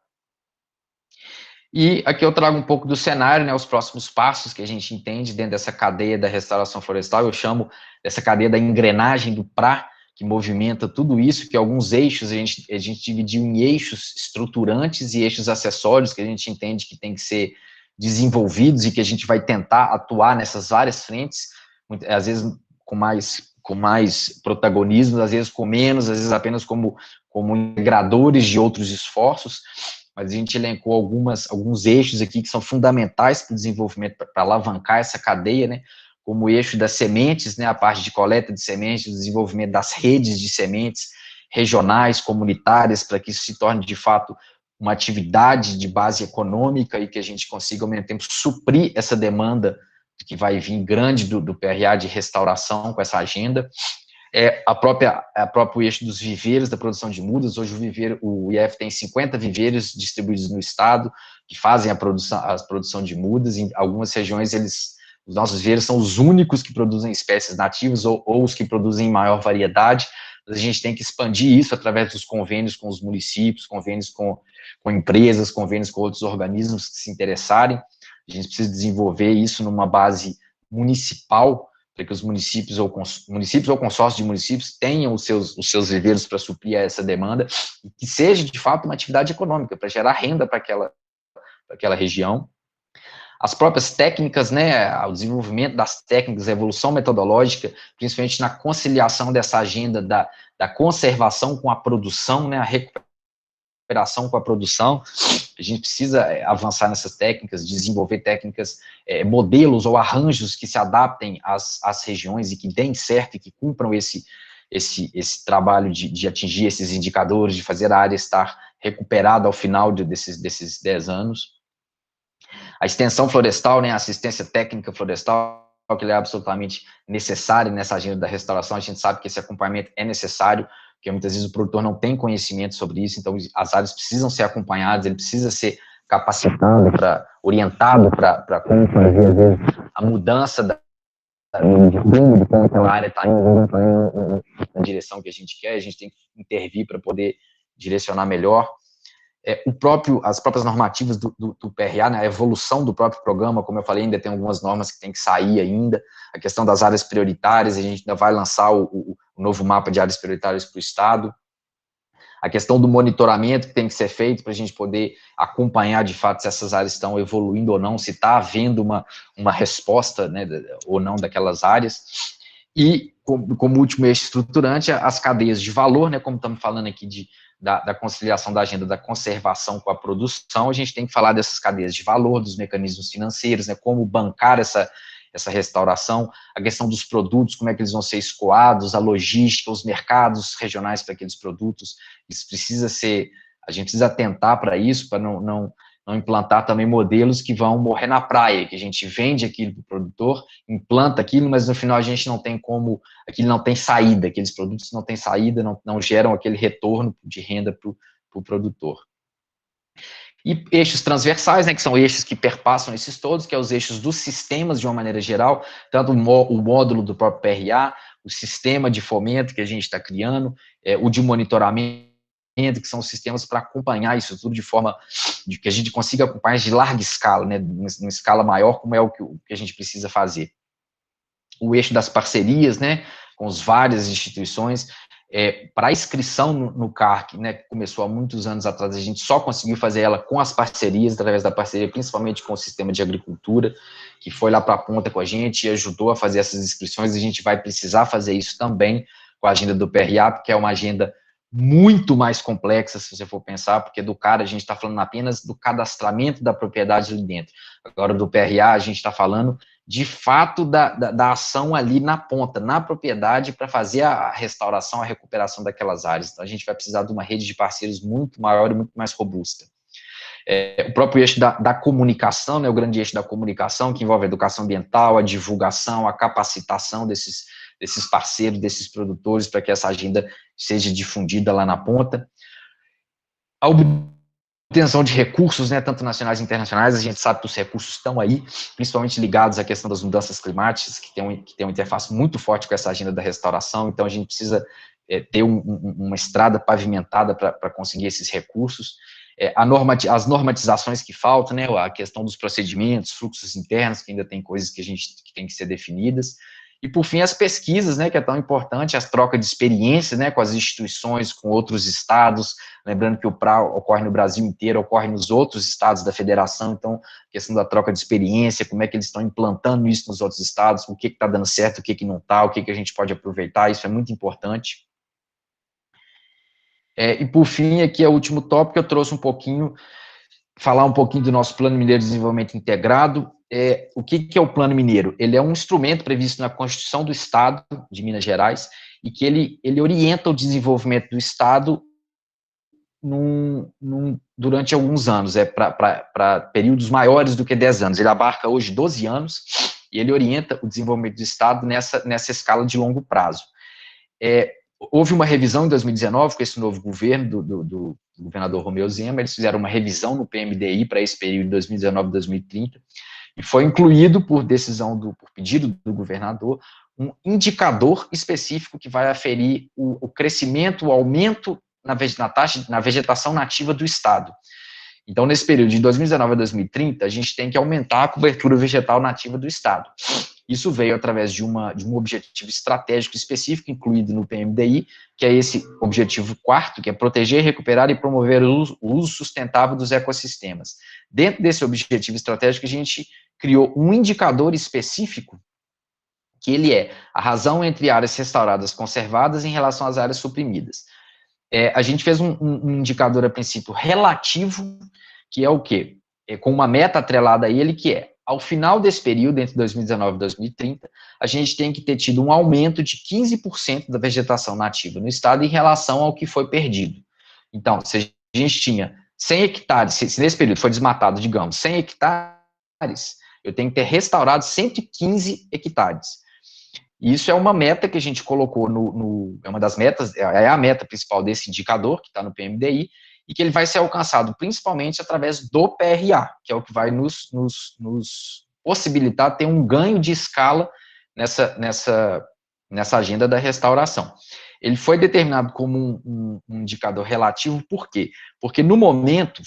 E aqui eu trago um pouco do cenário, né, os próximos passos que a gente entende dentro dessa cadeia da restauração florestal, eu chamo dessa cadeia da engrenagem do PRA, que movimenta tudo isso, que alguns eixos, a gente dividiu em eixos estruturantes e eixos acessórios, que a gente entende que tem que ser desenvolvidos e que a gente vai tentar atuar nessas várias frentes, às vezes com mais protagonismo, às vezes com menos, às vezes apenas como integradores de outros esforços, mas a gente elencou alguns eixos aqui que são fundamentais para o desenvolvimento, para alavancar essa cadeia, né, como o eixo das sementes, né, a parte de coleta de sementes, o desenvolvimento das redes de sementes regionais, comunitárias, para que isso se torne, de fato, uma atividade de base econômica e que a gente consiga, ao mesmo tempo, suprir essa demanda que vai vir grande do PRA de restauração com essa agenda. A próprio eixo dos viveiros da produção de mudas. Hoje o IF tem 50 viveiros distribuídos no estado que fazem a produção de mudas. Em algumas regiões, os nossos viveiros são os únicos que produzem espécies nativas ou os que produzem em maior variedade. Mas a gente tem que expandir isso através dos convênios com os municípios, convênios com empresas, convênios com outros organismos que se interessarem. A gente precisa desenvolver isso numa base municipal, para que os municípios ou consórcios de municípios tenham os seus viveiros para suprir essa demanda, e que seja, de fato, uma atividade econômica, para gerar renda para aquela região. As próprias técnicas, né, o desenvolvimento das técnicas, a evolução metodológica, principalmente na conciliação dessa agenda da conservação com a produção, né, a recuperação com a produção. A gente precisa avançar nessas técnicas, desenvolver técnicas, modelos ou arranjos que se adaptem às regiões e que deem certo e que cumpram esse trabalho de atingir esses indicadores, de fazer a área estar recuperada ao final desses 10 anos. A extensão florestal, né, a assistência técnica florestal, que é absolutamente necessário nessa agenda da restauração. A gente sabe que esse acompanhamento é necessário, porque muitas vezes o produtor não tem conhecimento sobre isso, então as áreas precisam ser acompanhadas, ele precisa ser capacitado, orientado para como fazer, às vezes, a mudança de rumo de como aquela área está indo na direção que a gente quer. A gente tem que intervir para poder direcionar melhor. As próprias normativas do PRA, né, a evolução do próprio programa, como eu falei, ainda tem algumas normas que tem que sair ainda, a questão das áreas prioritárias, a gente ainda vai lançar o novo mapa de áreas prioritárias para o estado, a questão do monitoramento que tem que ser feito para a gente poder acompanhar, de fato, se essas áreas estão evoluindo ou não, se está havendo uma resposta, né, ou não daquelas áreas. E, como último eixo estruturante, as cadeias de valor, né, como estamos falando aqui da conciliação da agenda da conservação com a produção, a gente tem que falar dessas cadeias de valor, dos mecanismos financeiros, né, como bancar essa restauração, a questão dos produtos, como é que eles vão ser escoados, a logística, os mercados regionais para aqueles produtos. Isso precisa ser, a gente precisa atentar para isso, para não implantar também modelos que vão morrer na praia, que a gente vende aquilo para o produtor, implanta aquilo, mas no final a gente não tem como, aquilo não tem saída, aqueles produtos não têm saída, não geram aquele retorno de renda para o produtor. E eixos transversais, né, que são eixos que perpassam esses todos, que é os eixos dos sistemas de uma maneira geral, tanto o módulo do próprio PRA, o sistema de fomento que a gente está criando, o de monitoramento que são sistemas para acompanhar isso tudo de forma de que a gente consiga acompanhar de larga escala, né, uma escala maior, como é o que a gente precisa fazer. O eixo das parcerias, né, com as várias instituições, para a inscrição no CARC, né, que começou há muitos anos atrás, a gente só conseguiu fazer ela com as parcerias, através da parceria, principalmente com o sistema de agricultura, que foi lá para a ponta com a gente e ajudou a fazer essas inscrições. A gente vai precisar fazer isso também com a agenda do PRA, porque é uma agenda muito mais complexa, se você for pensar, porque do CAR a gente está falando apenas do cadastramento da propriedade ali dentro. Agora, do PRA, a gente está falando de fato da ação ali na ponta, na propriedade, para fazer a restauração, a recuperação daquelas áreas. Então, a gente vai precisar de uma rede de parceiros muito maior e muito mais robusta. O próprio eixo da comunicação, né, o grande eixo da comunicação, que envolve a educação ambiental, a divulgação, a capacitação desses parceiros, desses produtores, para que essa agenda seja difundida lá na ponta. A obtenção de recursos, né, tanto nacionais e internacionais, a gente sabe que os recursos estão aí, principalmente ligados à questão das mudanças climáticas, que tem uma interface muito forte com essa agenda da restauração. Então a gente precisa ter uma estrada pavimentada para conseguir esses recursos. As normatizações que faltam, né, a questão dos procedimentos, fluxos internos, que ainda tem coisas que tem que ser definidas. E, por fim, as pesquisas, né, que é tão importante, as trocas de experiências, né, com as instituições, com outros estados, lembrando que o PRA ocorre no Brasil inteiro, ocorre nos outros estados da federação, então, a questão da troca de experiência, como é que eles estão implantando isso nos outros estados, o que está dando certo, o que não está, o que a gente pode aproveitar, isso é muito importante. E, por fim, aqui é o último tópico, eu trouxe falar um pouquinho do nosso Plano Mineiro de Desenvolvimento Integrado. O que é o Plano Mineiro? Ele é um instrumento previsto na Constituição do Estado de Minas Gerais e que ele orienta o desenvolvimento do Estado durante alguns anos, para períodos maiores do que 10 anos. Ele abarca hoje 12 anos e ele orienta o desenvolvimento do Estado nessa escala de longo prazo. Houve uma revisão em 2019 com esse novo governo do governador Romeu Zema, eles fizeram uma revisão no PMDI para esse período de 2019-2030, e foi incluído, por pedido do governador, um indicador específico que vai aferir o crescimento, o aumento na vegetação nativa do Estado. Então, nesse período de 2019 a 2030, a gente tem que aumentar a cobertura vegetal nativa do Estado. Isso veio através de um objetivo estratégico específico, incluído no PMDI, que é esse objetivo quarto, que é proteger, recuperar e promover o uso sustentável dos ecossistemas. Dentro desse objetivo estratégico, a gente criou um indicador específico, que ele é a razão entre áreas restauradas conservadas em relação às áreas suprimidas. A gente fez um indicador, a princípio, relativo, que é o quê? Com uma meta atrelada a ele, que é, ao final desse período, entre 2019 e 2030, a gente tem que ter tido um aumento de 15% da vegetação nativa no estado em relação ao que foi perdido. Então, se a gente tinha 100 hectares, se nesse período foi desmatado, digamos, 100 hectares, eu tenho que ter restaurado 115 hectares. E isso é uma meta que a gente colocou é uma das metas, é a meta principal desse indicador, que está no PMDI, e que ele vai ser alcançado principalmente através do PRA, que é o que vai nos possibilitar ter um ganho de escala nessa agenda da restauração. Ele foi determinado como um indicador relativo, por quê? Porque no momento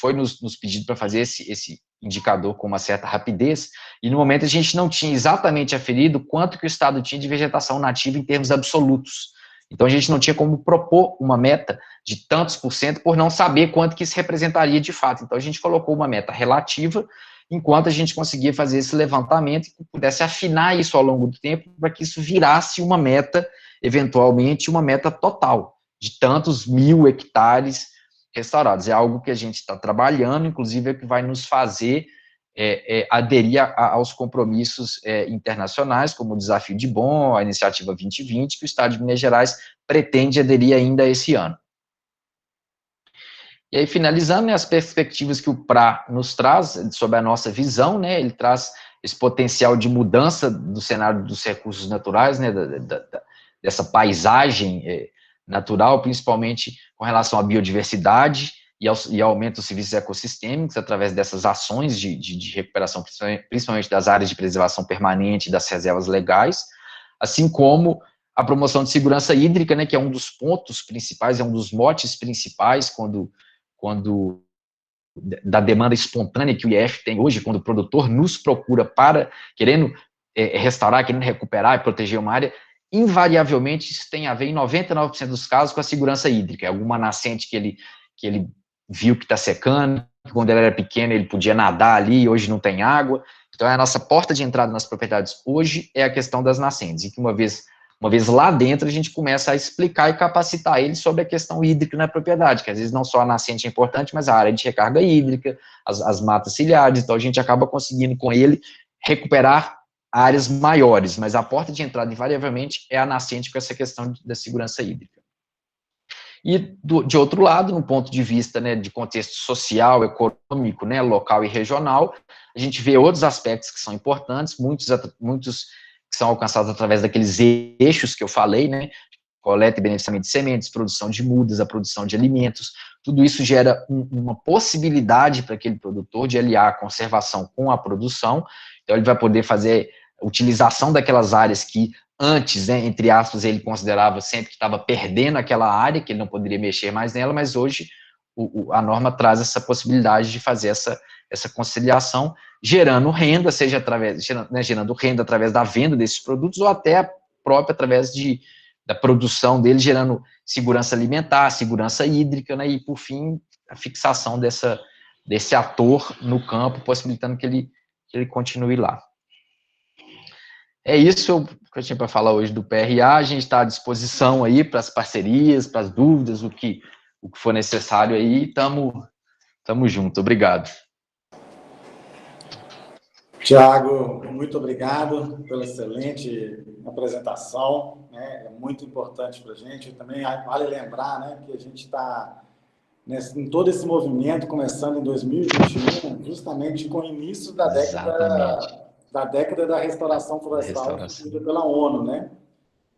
foi nos pedido para fazer esse indicador com uma certa rapidez, e no momento a gente não tinha exatamente aferido quanto que o Estado tinha de vegetação nativa em termos absolutos. Então a gente não tinha como propor uma meta de tantos por cento por não saber quanto que isso representaria de fato. Então a gente colocou uma meta relativa, enquanto a gente conseguia fazer esse levantamento e pudesse afinar isso ao longo do tempo para que isso virasse uma meta, eventualmente uma meta total, de tantos 1.000 hectares restaurados. É algo que a gente está trabalhando, inclusive é que vai nos fazer aderir aos compromissos internacionais, como o Desafio de Bonn, a Iniciativa 2020, que o Estado de Minas Gerais pretende aderir ainda esse ano. E aí, finalizando, né, as perspectivas que o PRA nos traz, sobre a nossa visão, né, ele traz esse potencial de mudança do cenário dos recursos naturais, né, dessa paisagem natural, principalmente com relação à biodiversidade e ao aumento dos serviços ecossistêmicos, através dessas ações de recuperação, principalmente das áreas de preservação permanente e das reservas legais, assim como a promoção de segurança hídrica, né, que é um dos pontos principais, é um dos motes principais quando da demanda espontânea que o IF tem hoje, quando o produtor nos procura para, querendo restaurar, querendo recuperar e proteger uma área, invariavelmente isso tem a ver, em 99% dos casos, com a segurança hídrica. É alguma nascente que ele viu que está secando, que quando ele era pequeno ele podia nadar ali, hoje não tem água. Então, a nossa porta de entrada nas propriedades hoje é a questão das nascentes, e que uma vez lá dentro, a gente começa a explicar e capacitar ele sobre a questão hídrica na propriedade, que às vezes não só a nascente é importante, mas a área de recarga hídrica, as matas ciliares, então a gente acaba conseguindo com ele recuperar áreas maiores, mas a porta de entrada, invariavelmente, é a nascente com essa questão da segurança hídrica. E, de outro lado, no ponto de vista, né, de contexto social, econômico, né, local e regional, a gente vê outros aspectos que são importantes, muitos que são alcançados através daqueles eixos que eu falei, né, coleta e beneficiamento de sementes, produção de mudas, a produção de alimentos, tudo isso gera uma possibilidade para aquele produtor de aliar a conservação com a produção, então ele vai poder fazer utilização daquelas áreas que antes, né, entre aspas, ele considerava sempre que estava perdendo aquela área, que ele não poderia mexer mais nela, mas hoje a norma traz essa possibilidade de fazer essa conciliação, gerando renda, seja através, gerando renda através da venda desses produtos, ou até própria através da produção dele, gerando segurança alimentar, segurança hídrica, né, e por fim, a fixação desse ator no campo, possibilitando que ele continue lá. É isso que eu tinha para falar hoje do PRA, a gente está à disposição aí para as parcerias, para as dúvidas, o que for necessário aí, estamos juntos, obrigado. Tiago, muito obrigado pela excelente apresentação, né? É muito importante para a gente. Também vale lembrar, né, que a gente está em todo esse movimento, começando em 2021, justamente com o início da década da restauração florestal instituída pela ONU, né?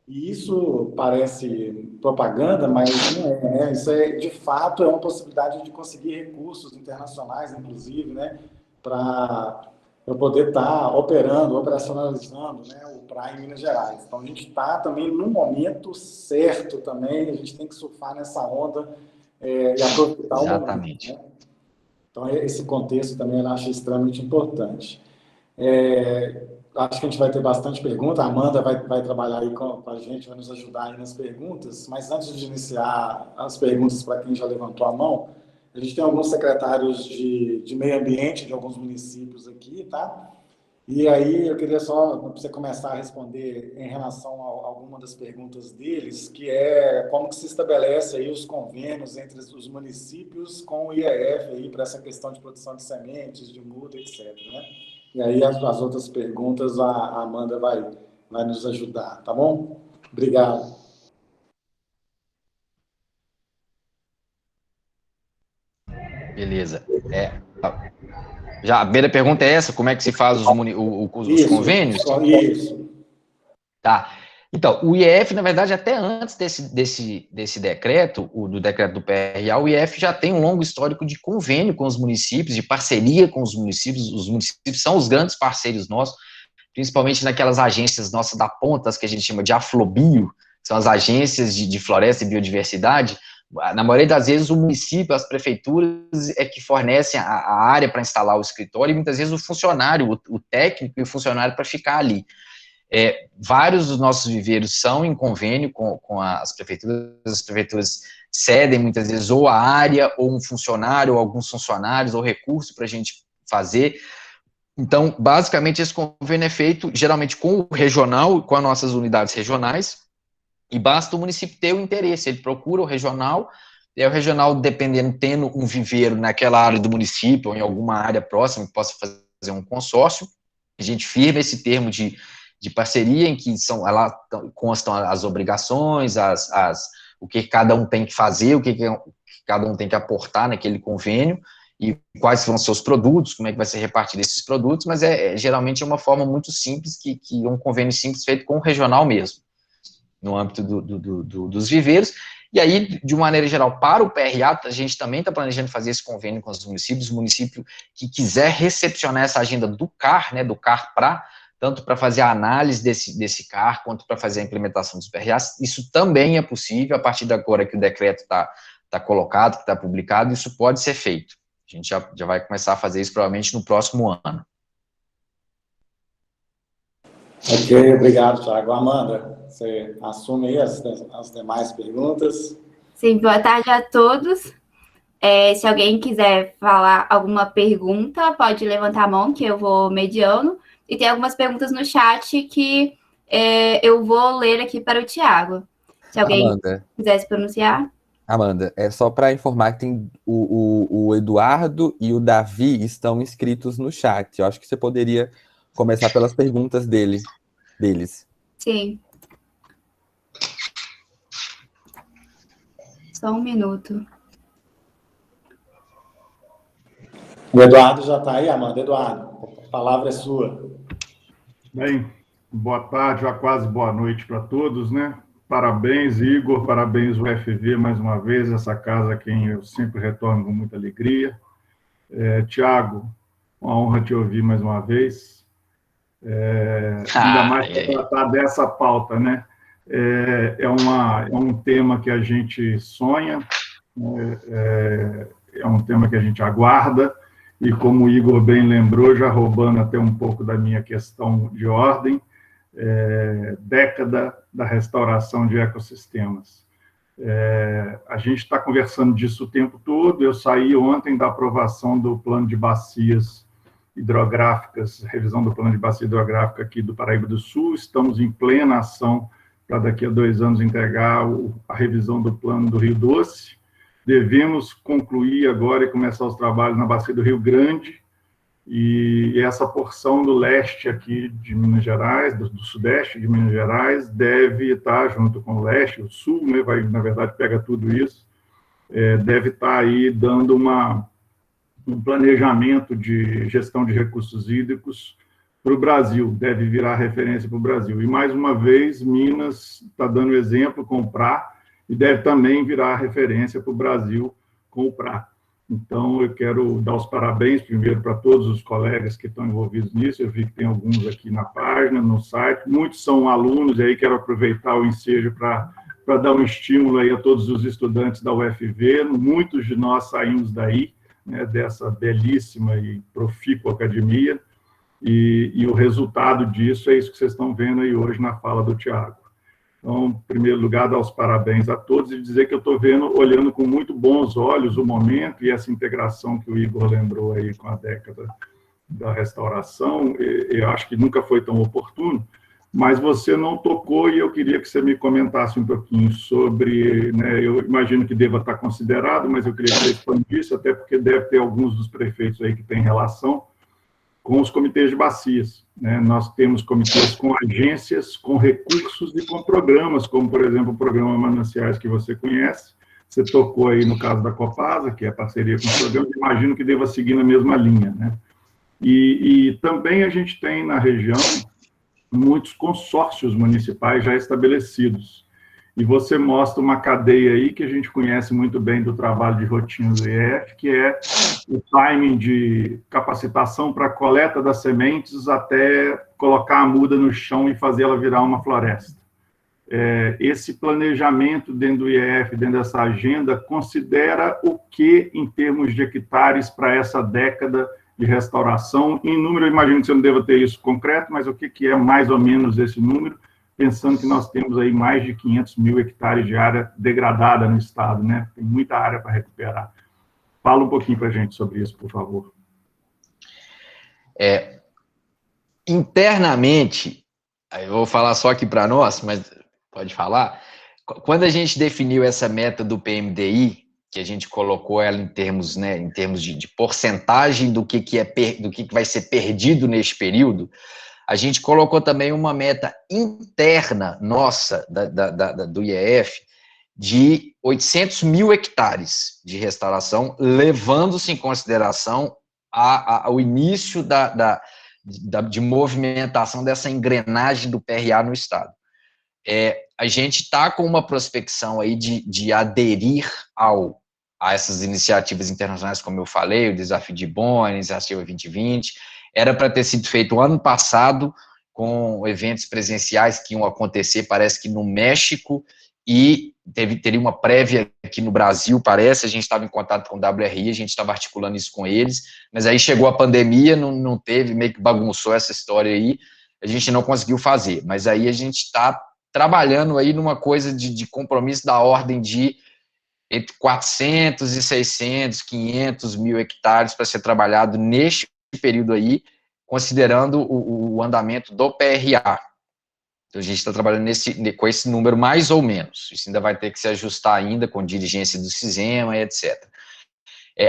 E isso parece propaganda, mas não é, né? Isso de fato, é uma possibilidade de conseguir recursos internacionais, inclusive, né, para eu poder estar operacionalizando, né, o PRA em Minas Gerais. Então, a gente está também no momento certo também, a gente tem que surfar nessa onda e aproveitar o momento. Né? Então, esse contexto também eu acho extremamente importante. Acho que a gente vai ter bastante pergunta, a Amanda vai trabalhar aí com a gente, vai nos ajudar aí nas perguntas, mas antes de iniciar as perguntas para quem já levantou a mão, a gente tem alguns secretários de meio ambiente de alguns municípios aqui, tá? E aí eu queria só, para você começar a responder em relação a alguma das perguntas deles, que é como que se estabelece aí os convênios entre os municípios com o IEF aí para essa questão de produção de sementes, de muda, etc, né? E aí as outras perguntas a Amanda vai nos ajudar, tá bom? Obrigado. Beleza. Já a primeira pergunta é essa, como é que se faz os convênios? Isso. Tá. Então, o IEF, na verdade, até antes desse decreto, do decreto do PRA, o IEF já tem um longo histórico de convênio com os municípios, de parceria com os municípios são os grandes parceiros nossos, principalmente naquelas agências nossas da pontas, que a gente chama de Aflobio, que são as agências de floresta e biodiversidade. Na maioria das vezes, o município, as prefeituras é que fornecem a área para instalar o escritório, e muitas vezes o funcionário, o técnico e o funcionário para ficar ali. Vários dos nossos viveiros são em convênio com as prefeituras cedem muitas vezes ou a área, ou um funcionário, ou alguns funcionários, ou recurso para a gente fazer. Então, basicamente, esse convênio é feito geralmente com o regional, com as nossas unidades regionais, e basta o município ter o interesse, ele procura o regional, e o regional, dependendo, tendo um viveiro naquela área do município, ou em alguma área próxima, que possa fazer um consórcio, a gente firma esse termo de parceria, em que lá constam as obrigações, o que cada um tem que fazer, o que cada um tem que aportar naquele convênio, e quais vão ser os produtos, como é que vai ser repartido esses produtos, mas geralmente é uma forma muito simples, que é um convênio simples feito com o regional mesmo, no âmbito dos viveiros. E aí, de uma maneira geral, para o PRA, a gente também está planejando fazer esse convênio com os municípios, o município que quiser recepcionar essa agenda do CAR, né, do CAR PRA, tanto para fazer a análise desse CAR, quanto para fazer a implementação dos PRAs. Isso também é possível, a partir da agora que o decreto está colocado, que está publicado, isso pode ser feito. A gente já vai começar a fazer isso provavelmente no próximo ano. Ok, obrigado, Thiago. Amanda, você assume aí as demais perguntas? Sim, boa tarde a todos. Se alguém quiser falar alguma pergunta, pode levantar a mão, que eu vou mediando. E tem algumas perguntas no chat que eu vou ler aqui para o Thiago. Se alguém quiser se pronunciar. Amanda, é só para informar que tem o Eduardo e o Davi estão inscritos no chat. Eu acho que você poderia começar pelas perguntas deles. Sim. Só um minuto. O Eduardo já está aí, Amanda. Eduardo, a palavra é sua. Bem, boa tarde, já quase boa noite para todos, né? Parabéns, Igor, parabéns, UFV, mais uma vez, essa casa a quem eu sempre retorno com muita alegria. Tiago, uma honra te ouvir mais uma vez. Ainda mais para tratar dessa pauta, né? É um tema que a gente sonha, é um tema que a gente aguarda, e como o Igor bem lembrou, já roubando até um pouco da minha questão de ordem, década da restauração de ecossistemas. A gente está conversando disso o tempo todo. Eu saí ontem da aprovação do plano de bacias hidrográficas, revisão do plano de bacia hidrográfica aqui do Paraíba do Sul. Estamos em plena ação para daqui a 2 anos entregar a revisão do plano do Rio Doce. Devemos concluir agora e começar os trabalhos na bacia do Rio Grande, e essa porção do leste aqui de Minas Gerais, do sudeste de Minas Gerais, deve estar junto com o leste, o sul, né, na verdade pega tudo isso, deve estar aí dando um planejamento de gestão de recursos hídricos para o Brasil, deve virar referência para o Brasil. E, mais uma vez, Minas está dando exemplo com o PRA, e deve também virar referência para o Brasil com o PRA. Então, eu quero dar os parabéns, primeiro, para todos os colegas que estão envolvidos nisso. Eu vi que tem alguns aqui na página, no site. Muitos são alunos, e aí quero aproveitar o ensejo para dar um estímulo aí a todos os estudantes da UFV. Muitos de nós saímos daí, né, dessa belíssima e profícua academia, e o resultado disso é isso que vocês estão vendo aí hoje na fala do Thiago. Então, em primeiro lugar, dar os parabéns a todos e dizer que eu estou olhando com muito bons olhos o momento e essa integração que o Igor lembrou aí com a década da restauração. Eu acho que nunca foi tão oportuno, mas você não tocou e eu queria que você me comentasse um pouquinho sobre, né, eu imagino que deva estar considerado, mas eu queria que você expandisse, até porque deve ter alguns dos prefeitos aí que têm relação com os comitês de bacias, né? Nós temos comitês com agências, com recursos e com programas, como, por exemplo, o programa Mananciais, que você conhece. Você tocou aí no caso da Copasa, que é parceria com o programa, imagino que deva seguir na mesma linha, né? E também a gente tem na região muitos consórcios municipais já estabelecidos. E você mostra uma cadeia aí que a gente conhece muito bem do trabalho de rotina do IEF, que é o timing de capacitação para a coleta das sementes até colocar a muda no chão e fazer ela virar uma floresta. Esse planejamento dentro do IEF, dentro dessa agenda, considera o que em termos de hectares para essa década de restauração? Em número, eu imagino que você não deva ter isso concreto, mas o que é mais ou menos esse número? Pensando que nós temos aí mais de 500 mil hectares de área degradada no estado, né? Tem muita área para recuperar. Fala um pouquinho para a gente sobre isso, por favor. Internamente, eu vou falar só aqui para nós, mas pode falar, quando a gente definiu essa meta do PMDI, que a gente colocou ela em termos, né, de porcentagem do que vai ser perdido neste período, a gente colocou também uma meta interna nossa, do IEF, de 800 mil hectares de restauração, levando-se em consideração o início de movimentação dessa engrenagem do PRA no Estado. A gente está com uma prospecção aí de aderir a essas iniciativas internacionais, como eu falei, o Desafio de Bonn, a Iniciativa 2020, era para ter sido feito ano passado, com eventos presenciais que iam acontecer, parece que no México, e teria uma prévia aqui no Brasil, parece, a gente estava em contato com o WRI, a gente estava articulando isso com eles, mas aí chegou a pandemia, não teve, meio que bagunçou essa história aí, a gente não conseguiu fazer, mas aí a gente está trabalhando aí numa coisa de compromisso da ordem de entre 400 e 600, 500 mil hectares para ser trabalhado neste período aí, considerando o andamento do PRA. Então, a gente está trabalhando com esse número mais ou menos. Isso ainda vai ter que se ajustar ainda com dirigência do CISEMA, etc.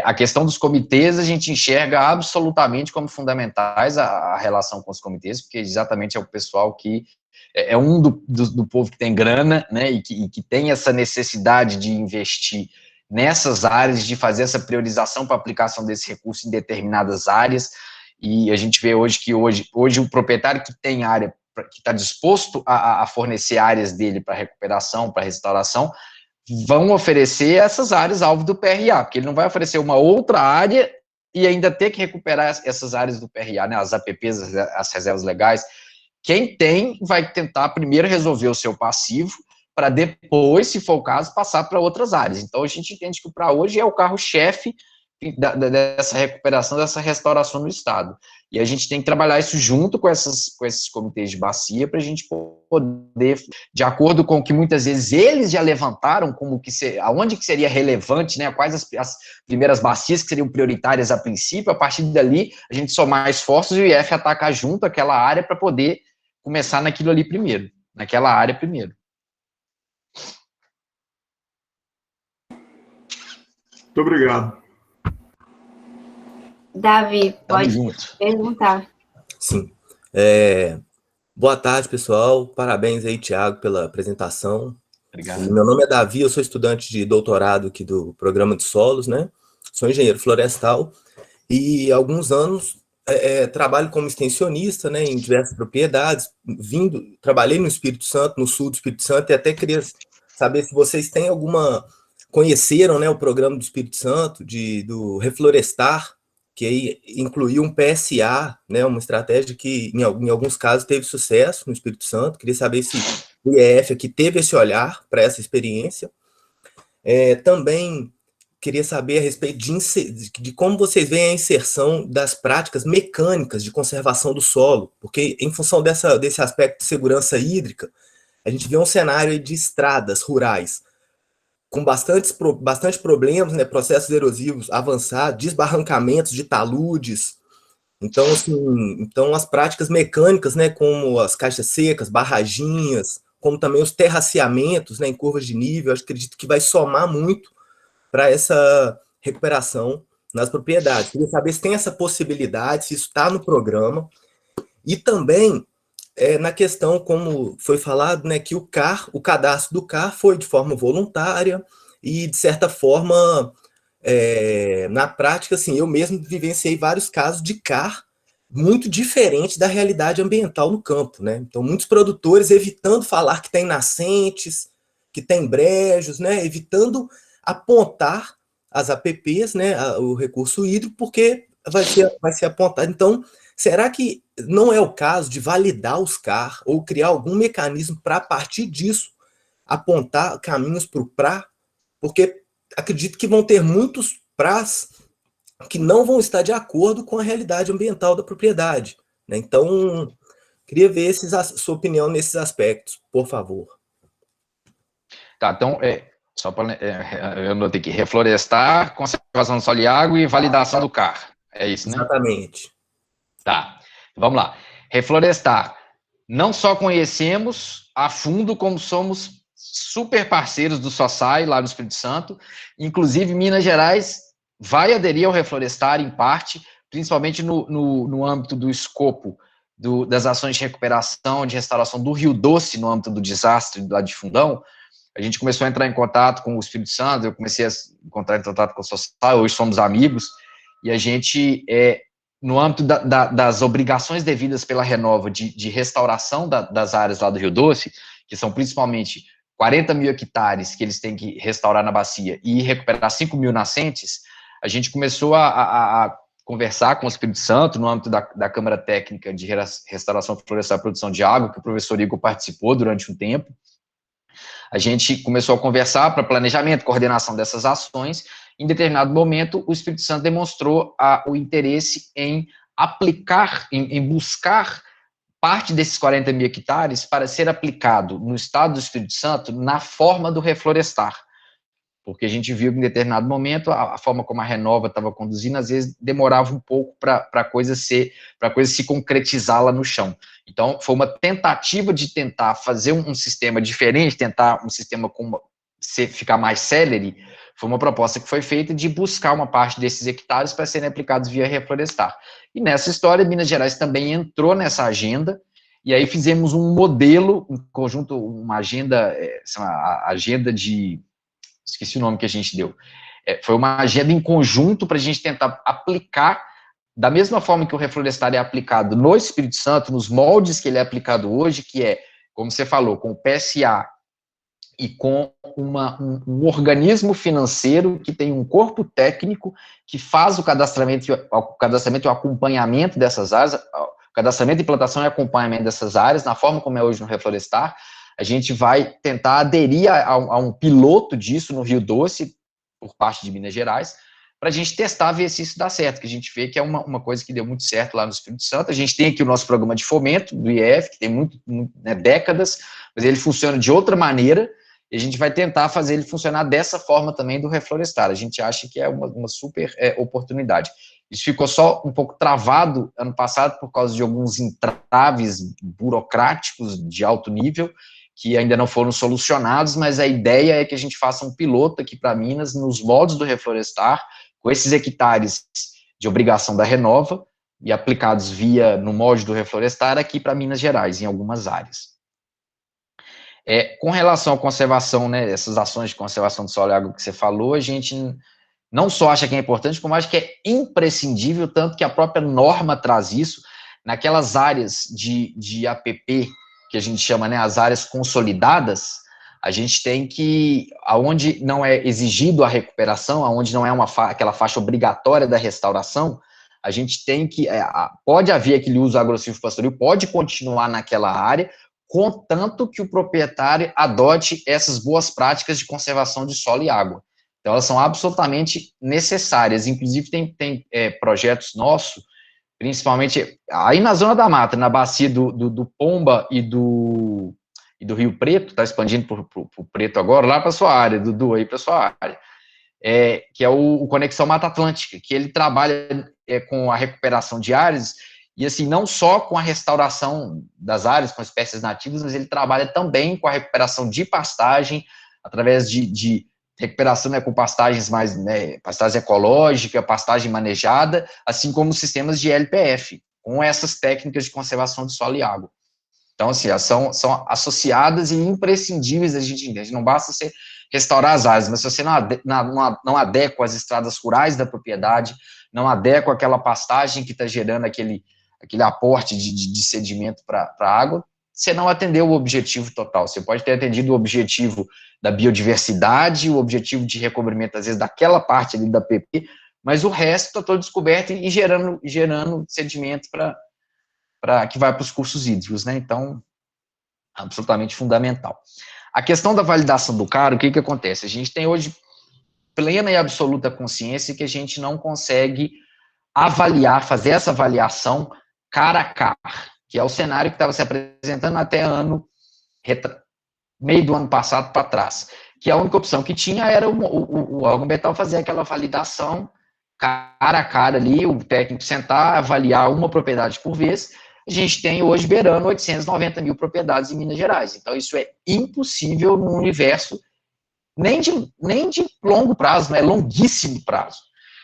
A questão dos comitês, a gente enxerga absolutamente como fundamentais a relação com os comitês, porque exatamente é o pessoal que é um do povo que tem grana, né, e que tem essa necessidade de investir nessas áreas, de fazer essa priorização para aplicação desse recurso em determinadas áreas, e a gente vê hoje que hoje o proprietário que tem área, que está disposto a fornecer áreas dele para recuperação, para restauração, vão oferecer essas áreas alvo do PRA, porque ele não vai oferecer uma outra área e ainda ter que recuperar essas áreas do PRA, né, as APPs, as reservas legais. Quem tem vai tentar primeiro resolver o seu passivo, para depois, se for o caso, passar para outras áreas. Então, a gente entende que para hoje é o carro-chefe dessa recuperação, dessa restauração no Estado. E a gente tem que trabalhar isso junto com esses comitês de bacia, para a gente poder, de acordo com o que muitas vezes eles já levantaram, como aonde que seria relevante, né, quais as primeiras bacias que seriam prioritárias a princípio, a partir dali, a gente somar esforços e o IF atacar junto aquela área para poder começar naquilo ali primeiro, naquela área primeiro. Muito obrigado. Davi, pode perguntar. Sim. Boa tarde, pessoal. Parabéns aí, Thiago, pela apresentação. Obrigado. Meu nome é Davi, eu sou estudante de doutorado aqui do Programa de Solos, né? Sou engenheiro florestal e há alguns anos trabalho como extensionista, né, em diversas propriedades, trabalhei no Espírito Santo, no sul do Espírito Santo, e até queria saber se vocês têm conheceram, né, o programa do Espírito Santo, do Reflorestar, que aí incluiu um PSA, né, uma estratégia que em alguns casos teve sucesso no Espírito Santo. Queria saber se o IEF aqui teve esse olhar para essa experiência. Também queria saber a respeito de como vocês veem a inserção das práticas mecânicas de conservação do solo, porque em função desse aspecto de segurança hídrica, a gente vê um cenário de estradas rurais com bastante problemas, né, processos erosivos avançados, desbarrancamentos de taludes. Então, assim, as práticas mecânicas, né, como as caixas secas, barraginhas, como também os terraceamentos, né, em curvas de nível, eu acredito que vai somar muito para essa recuperação nas propriedades. Queria saber se tem essa possibilidade, se isso está no programa. E também na questão, como foi falado, né, que o cadastro do CAR foi de forma voluntária e, de certa forma, na prática, assim, eu mesmo vivenciei vários casos de CAR muito diferente da realidade ambiental no campo, né? Então, muitos produtores evitando falar que tem nascentes, que tem brejos, né, evitando apontar as APPs, né, o recurso hídrico, porque vai ser apontado. Então, será que não é o caso de validar os CAR ou criar algum mecanismo para, a partir disso, apontar caminhos para o PRA? Porque acredito que vão ter muitos PRAs que não vão estar de acordo com a realidade ambiental da propriedade, né? Então, queria ver sua opinião nesses aspectos, por favor. Tá, então, só para eu anotei aqui, reflorestar, conservação do solo e água e validação do CAR. É isso, né? Exatamente. Tá, vamos lá. Reflorestar. Não só conhecemos a fundo, como somos super parceiros do SOSAI, lá no Espírito Santo. Inclusive, Minas Gerais vai aderir ao Reflorestar, em parte, principalmente no âmbito do escopo das ações de recuperação, de restauração do Rio Doce, no âmbito do desastre lá de Fundão. A gente começou a entrar em contato com o Espírito Santo, eu comecei a entrar em contato com o SOSAI, hoje somos amigos, e a gente, no âmbito das obrigações devidas pela Renova de restauração das áreas lá do Rio Doce, que são principalmente 40 mil hectares que eles têm que restaurar na bacia e recuperar 5 mil nascentes, a gente começou a conversar com o Espírito Santo, no âmbito da Câmara Técnica de Restauração Florestal e Produção de Água, que o professor Igor participou durante um tempo. A gente começou a conversar para planejamento, coordenação dessas ações. Em determinado momento, o Espírito Santo demonstrou o interesse em aplicar, em buscar parte desses 40 mil hectares para ser aplicado no estado do Espírito Santo na forma do reflorestar. Porque a gente viu que em determinado momento a forma como a Renova estava conduzindo, às vezes demorava um pouco para a coisa se concretizar lá no chão. Então, foi uma tentativa de tentar fazer um sistema diferente, tentar um sistema ficar mais célere. Foi uma proposta que foi feita de buscar uma parte desses hectares para serem aplicados via reflorestar. E nessa história, Minas Gerais também entrou nessa agenda, e aí fizemos um modelo, um conjunto, uma agenda, a agenda de... esqueci o nome que a gente deu. Foi uma agenda em conjunto para a gente tentar aplicar, da mesma forma que o reflorestar é aplicado no Espírito Santo, nos moldes que ele é aplicado hoje, que é, como você falou, com o PSA e com um organismo financeiro que tem um corpo técnico que faz o cadastramento e o acompanhamento dessas áreas, o cadastramento, implantação e acompanhamento dessas áreas, na forma como é hoje no reflorestar. A gente vai tentar aderir a um piloto disso no Rio Doce, por parte de Minas Gerais, para a gente testar, ver se isso dá certo, que a gente vê que é uma coisa que deu muito certo lá no Espírito Santo. A gente tem aqui o nosso programa de fomento, do IF, que tem décadas, mas ele funciona de outra maneira, e a gente vai tentar fazer ele funcionar dessa forma também do reflorestar. A gente acha que é uma super oportunidade. Isso ficou só um pouco travado ano passado por causa de alguns entraves burocráticos de alto nível, que ainda não foram solucionados, mas a ideia é que a gente faça um piloto aqui para Minas, nos moldes do reflorestar, com esses hectares de obrigação da Renova, e aplicados no molde do reflorestar aqui para Minas Gerais, em algumas áreas. Com relação à conservação, né, essas ações de conservação do solo e água que você falou, a gente não só acha que é importante, como acha que é imprescindível, tanto que a própria norma traz isso, naquelas áreas de APP, que a gente chama, né, as áreas consolidadas, a gente tem que, aonde não é exigido a recuperação, aonde não é aquela faixa obrigatória da restauração, a gente tem que, pode haver aquele uso agressivo pastoril, pode continuar naquela área, contanto que o proprietário adote essas boas práticas de conservação de solo e água. Então, elas são absolutamente necessárias. Inclusive, tem projetos nossos, principalmente aí na Zona da Mata, na bacia do Pomba e do Rio Preto, está expandindo para o Preto agora, lá para a sua área, Dudu, aí para a sua área, que é o Conexão Mata Atlântica, que ele trabalha com a recuperação de áreas, e assim, não só com a restauração das áreas, com espécies nativas, mas ele trabalha também com a recuperação de pastagem, através de recuperação, né, com pastagens mais, né, pastagem ecológica, pastagem manejada, assim como sistemas de LPF, com essas técnicas de conservação de solo e água. Então, assim, são associadas e imprescindíveis a gente entender. Não basta você restaurar as áreas, mas se você não adequa as estradas rurais da propriedade, não adequa aquela pastagem que está gerando aquele aporte de sedimento para a água, você não atendeu o objetivo total. Você pode ter atendido o objetivo da biodiversidade, o objetivo de recobrimento, às vezes, daquela parte ali da PP, mas o resto está todo descoberto e gerando sedimento que vai para os cursos hídricos, né? Então, absolutamente fundamental. A questão da validação do CAR, o que acontece? A gente tem hoje plena e absoluta consciência que a gente não consegue fazer essa avaliação cara a cara, que é o cenário que estava se apresentando até meio do ano passado para trás, que a única opção que tinha era o Argumental fazer aquela validação cara a cara ali, o técnico sentar, avaliar uma propriedade por vez. A gente tem hoje beirando 890 mil propriedades em Minas Gerais, então isso é impossível no universo nem de longo prazo, né, longuíssimo prazo.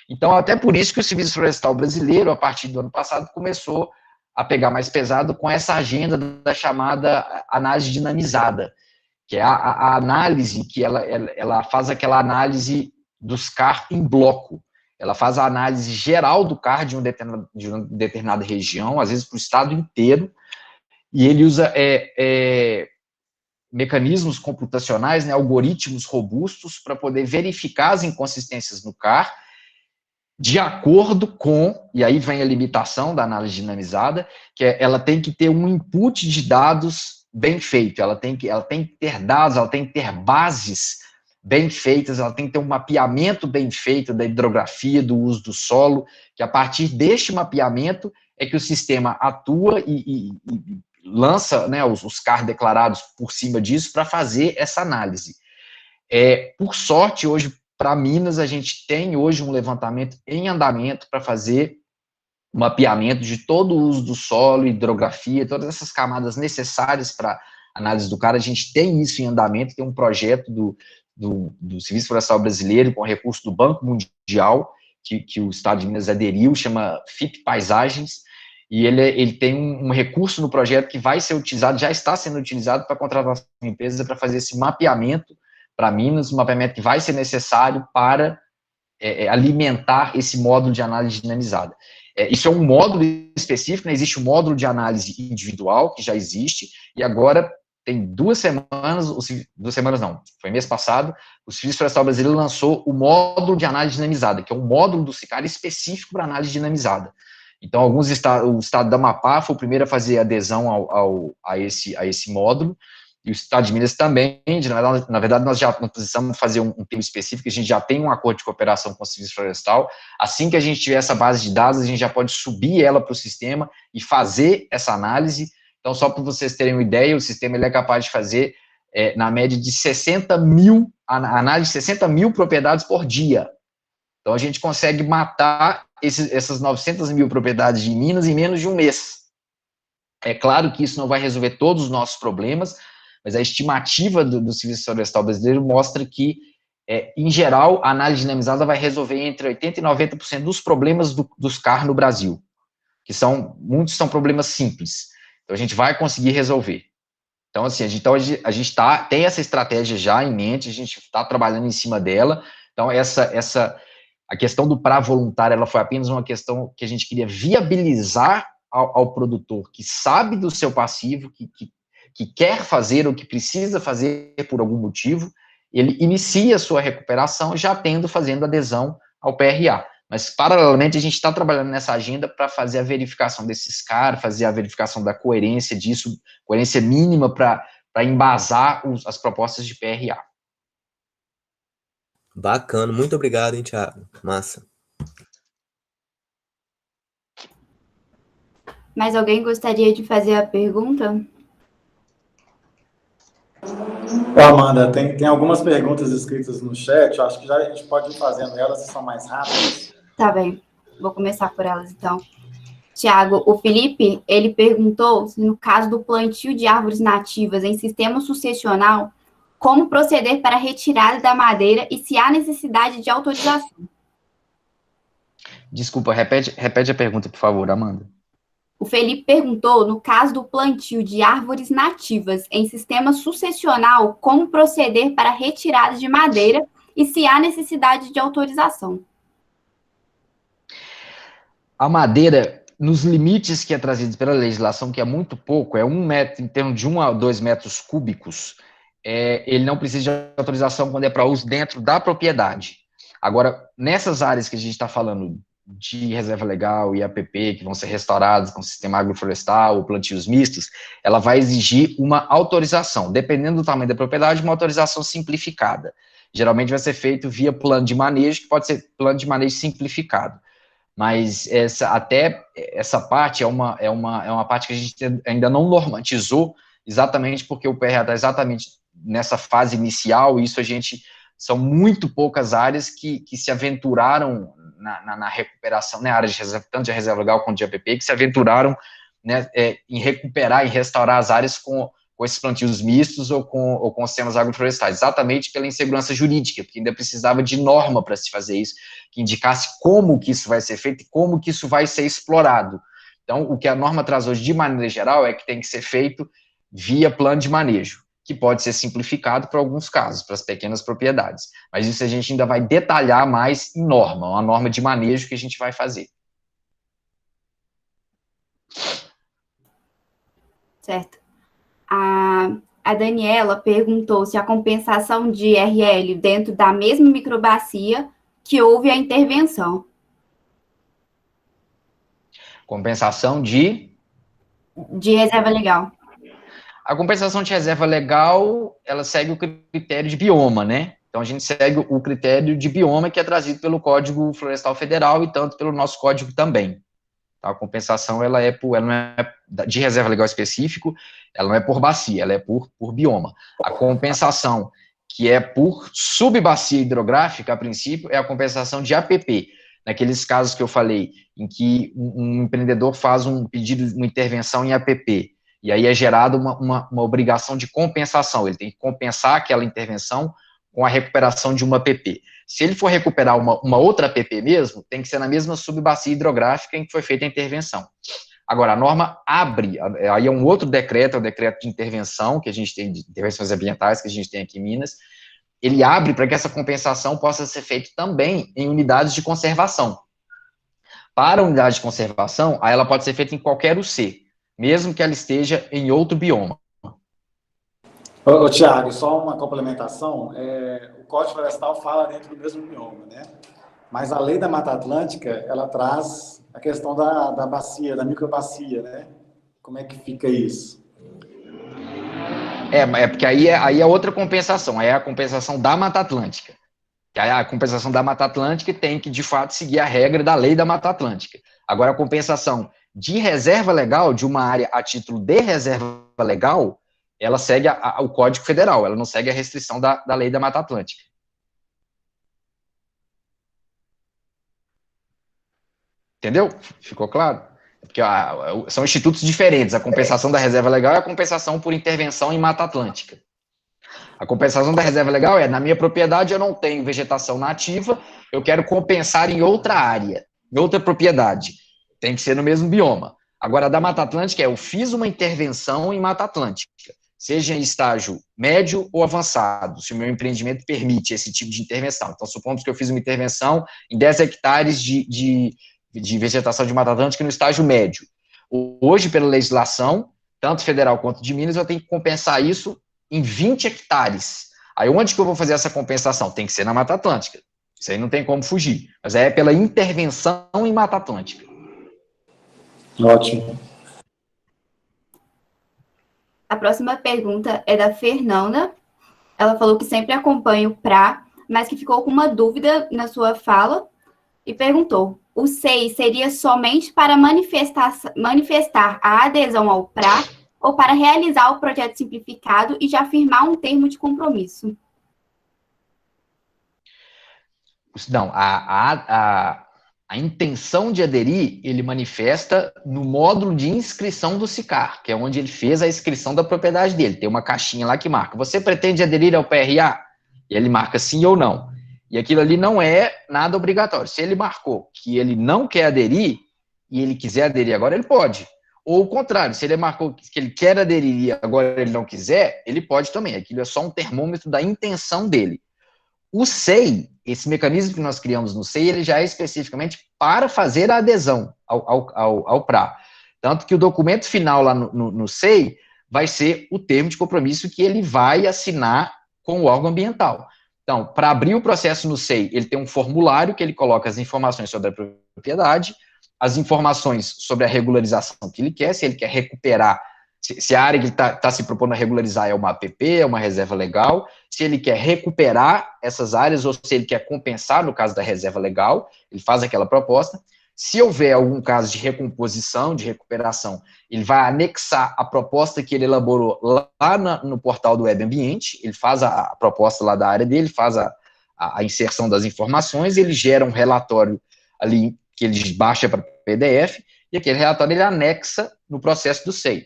Então, até por isso que o Serviço Florestal Brasileiro, a partir do ano passado, começou a pegar mais pesado com essa agenda da chamada análise dinamizada, que é a análise que ela faz aquela análise dos CAR em bloco. Ela faz a análise geral do CAR de uma determinada região, às vezes para o estado inteiro, e ele usa mecanismos computacionais, né, algoritmos robustos, para poder verificar as inconsistências no CAR, de acordo com, e aí vem a limitação da análise dinamizada, que ela tem que ter um input de dados bem feito, ela tem que ter dados, ela tem que ter bases bem feitas, ela tem que ter um mapeamento bem feito da hidrografia, do uso do solo, que a partir deste mapeamento é que o sistema atua e lança, né, os CAR declarados por cima disso para fazer essa análise. Por sorte, hoje, para Minas, a gente tem hoje um levantamento em andamento para fazer o mapeamento de todo o uso do solo, hidrografia, todas essas camadas necessárias para análise do CAR. A gente tem isso em andamento, tem um projeto do Serviço Florestal Brasileiro com recurso do Banco Mundial, que o Estado de Minas aderiu, chama FIP Paisagens, e ele tem um recurso no projeto que vai ser utilizado, já está sendo utilizado para contratação de empresas para fazer esse mapeamento para Minas, um mapeamento que vai ser necessário para alimentar esse módulo de análise dinamizada. Isso é um módulo específico, né? Existe um módulo de análise individual, que já existe, e agora tem 2 semanas, 2 semanas não, foi mês passado, o Serviço Florestal Brasileiro lançou o módulo de análise dinamizada, que é um módulo do SICAR específico para análise dinamizada. Então, o estado do Amapá foi o primeiro a fazer adesão a esse módulo, e o Estado de Minas também. Na verdade, nós já precisamos fazer um termo específico, a gente já tem um acordo de cooperação com o Serviço Florestal. Assim que a gente tiver essa base de dados, a gente já pode subir ela para o sistema e fazer essa análise. Então, só para vocês terem uma ideia, o sistema ele é capaz de fazer, na média de 60 mil, análise de 60 mil propriedades por dia. Então, a gente consegue matar essas 900 mil propriedades de Minas em menos de um mês. É claro que isso não vai resolver todos os nossos problemas, mas a estimativa do Serviço Florestal Brasileiro mostra que, em geral, a análise dinamizada vai resolver entre 80% e 90% dos problemas dos CAR no Brasil, que muitos são problemas simples. Então, a gente vai conseguir resolver. Então, assim, a gente tem essa estratégia já em mente, a gente está trabalhando em cima dela. Então, a questão do PRA voluntário, ela foi apenas uma questão que a gente queria viabilizar ao produtor que sabe do seu passivo, que quer fazer ou que precisa fazer por algum motivo, ele inicia a sua recuperação já fazendo adesão ao PRA. Mas, paralelamente, a gente está trabalhando nessa agenda para fazer a verificação desses CAR, fazer a verificação da coerência disso, coerência mínima para embasar as propostas de PRA. Bacana, muito obrigado, hein, Thiago? Massa. Mais alguém gostaria de fazer a pergunta? Amanda, tem algumas perguntas escritas no chat, eu acho que já a gente pode ir fazendo elas, que são mais rápidas. Tá bem, vou começar por elas, então. Tiago, o Felipe, ele perguntou se no caso do plantio de árvores nativas em sistema sucessional, como proceder para a retirada da madeira e se há necessidade de autorização. Desculpa, repete a pergunta, por favor, Amanda. O Felipe perguntou, no caso do plantio de árvores nativas em sistema sucessional, como proceder para a retirada de madeira e se há necessidade de autorização. A madeira, nos limites que é trazido pela legislação, que é muito pouco, 1 metro, em termos de 1 a 2 metros cúbicos, ele não precisa de autorização quando é para uso dentro da propriedade. Agora, nessas áreas que a gente está falando de reserva legal e APP, que vão ser restauradas com sistema agroflorestal ou plantios mistos, ela vai exigir uma autorização, dependendo do tamanho da propriedade, uma autorização simplificada. Geralmente vai ser feito via plano de manejo, que pode ser plano de manejo simplificado. Mas essa parte é uma parte que a gente ainda não normatizou, exatamente porque o PRA está exatamente nessa fase inicial, e isso são muito poucas áreas que se aventuraram na recuperação, né, áreas de reserva, tanto de reserva legal quanto de APP, que se aventuraram, né, em recuperar e restaurar as áreas com esses plantios mistos ou com sistemas agroflorestais, exatamente pela insegurança jurídica, porque ainda precisava de norma para se fazer isso, que indicasse como que isso vai ser feito e como que isso vai ser explorado. Então, o que a norma traz hoje, de maneira geral, é que tem que ser feito via plano de manejo, que pode ser simplificado para alguns casos, para as pequenas propriedades. Mas isso a gente ainda vai detalhar mais em norma, uma norma de manejo que a gente vai fazer. Certo. A Daniela perguntou se a compensação de RL dentro da mesma microbacia que houve a intervenção. Compensação de reserva legal. A compensação de reserva legal, ela segue o critério de bioma, né? Então, a gente segue o critério de bioma que é trazido pelo Código Florestal Federal e tanto pelo nosso código também. A compensação, ela não é de reserva legal específico, ela não é por bacia, ela é por bioma. A compensação que é por subbacia hidrográfica, a princípio, é a compensação de APP. Naqueles casos que eu falei, em que um empreendedor faz um pedido de uma intervenção em APP, e aí é gerada uma obrigação de compensação, ele tem que compensar aquela intervenção com a recuperação de uma APP. Se ele for recuperar uma outra APP mesmo, tem que ser na mesma subbacia hidrográfica em que foi feita a intervenção. Agora, a norma abre, aí é um outro decreto, é o decreto de intervenção, que a gente tem, de intervenções ambientais, que a gente tem aqui em Minas, ele abre para que essa compensação possa ser feita também em unidades de conservação. Para a unidade de conservação, aí ela pode ser feita em qualquer UC, mesmo que ela esteja em outro bioma. Ô, Tiago, só uma complementação. O Código Florestal fala dentro do mesmo bioma, né? Mas a lei da Mata Atlântica, ela traz a questão da bacia, da microbacia, né? Como é que fica isso? Porque aí é outra compensação, aí é a compensação da Mata Atlântica. Que aí a compensação da Mata Atlântica tem que, de fato, seguir a regra da lei da Mata Atlântica. Agora, a compensação de reserva legal, de uma área a título de reserva legal, ela segue o Código Federal, ela não segue a restrição da lei da Mata Atlântica. Entendeu? Ficou claro? Porque são institutos diferentes. A compensação da reserva legal é a compensação por intervenção em Mata Atlântica. A compensação da reserva legal na minha propriedade eu não tenho vegetação nativa, eu quero compensar em outra área, em outra propriedade. Tem que ser no mesmo bioma. Agora, a da Mata Atlântica eu fiz uma intervenção em Mata Atlântica, seja em estágio médio ou avançado, se o meu empreendimento permite esse tipo de intervenção. Então, supomos que eu fiz uma intervenção em 10 hectares de vegetação de Mata Atlântica no estágio médio. Hoje, pela legislação, tanto federal quanto de Minas, eu tenho que compensar isso em 20 hectares. Aí, onde que eu vou fazer essa compensação? Tem que ser na Mata Atlântica. Isso aí não tem como fugir. Mas é pela intervenção em Mata Atlântica. Ótimo. A próxima pergunta é da Fernanda. Ela falou que sempre acompanha o PRA, mas que ficou com uma dúvida na sua fala e perguntou: o SEI seria somente para manifestar a adesão ao PRA ou para realizar o projeto simplificado e já firmar um termo de compromisso? Não, a intenção de aderir, ele manifesta no módulo de inscrição do SICAR, que é onde ele fez a inscrição da propriedade dele. Tem uma caixinha lá que marca: você pretende aderir ao PRA? E ele marca sim ou não. E aquilo ali não é nada obrigatório. Se ele marcou que ele não quer aderir, e ele quiser aderir agora, ele pode. Ou o contrário, se ele marcou que ele quer aderir e agora ele não quiser, ele pode também. Aquilo é só um termômetro da intenção dele. O SEI, esse mecanismo que nós criamos no SEI, ele já é especificamente para fazer a adesão ao PRA. Tanto que o documento final lá no SEI vai ser o termo de compromisso que ele vai assinar com o órgão ambiental. Então, para abrir o processo no SEI, ele tem um formulário que ele coloca as informações sobre a propriedade, as informações sobre a regularização que ele quer, se ele quer recuperar, se a área que ele está se propondo a regularizar é uma APP, é uma reserva legal, se ele quer recuperar essas áreas ou se ele quer compensar no caso da reserva legal, ele faz aquela proposta. Se houver algum caso de recomposição, de recuperação, ele vai anexar a proposta que ele elaborou lá no portal do Web Ambiente, ele faz a proposta lá da área dele, faz a inserção das informações, ele gera um relatório ali que ele baixa para PDF, e aquele relatório ele anexa no processo do SEI.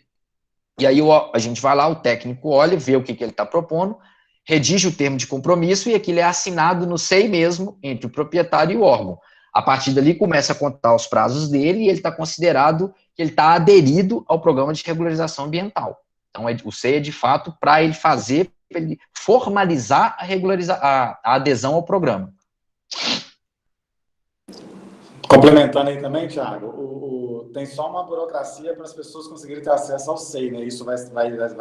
E aí a gente vai lá, o técnico olha, vê o que ele está propondo, redige o termo de compromisso e aquilo é assinado no SEI mesmo, entre o proprietário e o órgão. A partir dali começa a contar os prazos dele e ele está considerado que ele está aderido ao programa de regularização ambiental. Então, o SEI é de fato para ele fazer, para ele formalizar a adesão ao programa. Complementando aí também, Thiago, tem só uma burocracia para as pessoas conseguirem ter acesso ao SEI, né? Isso vai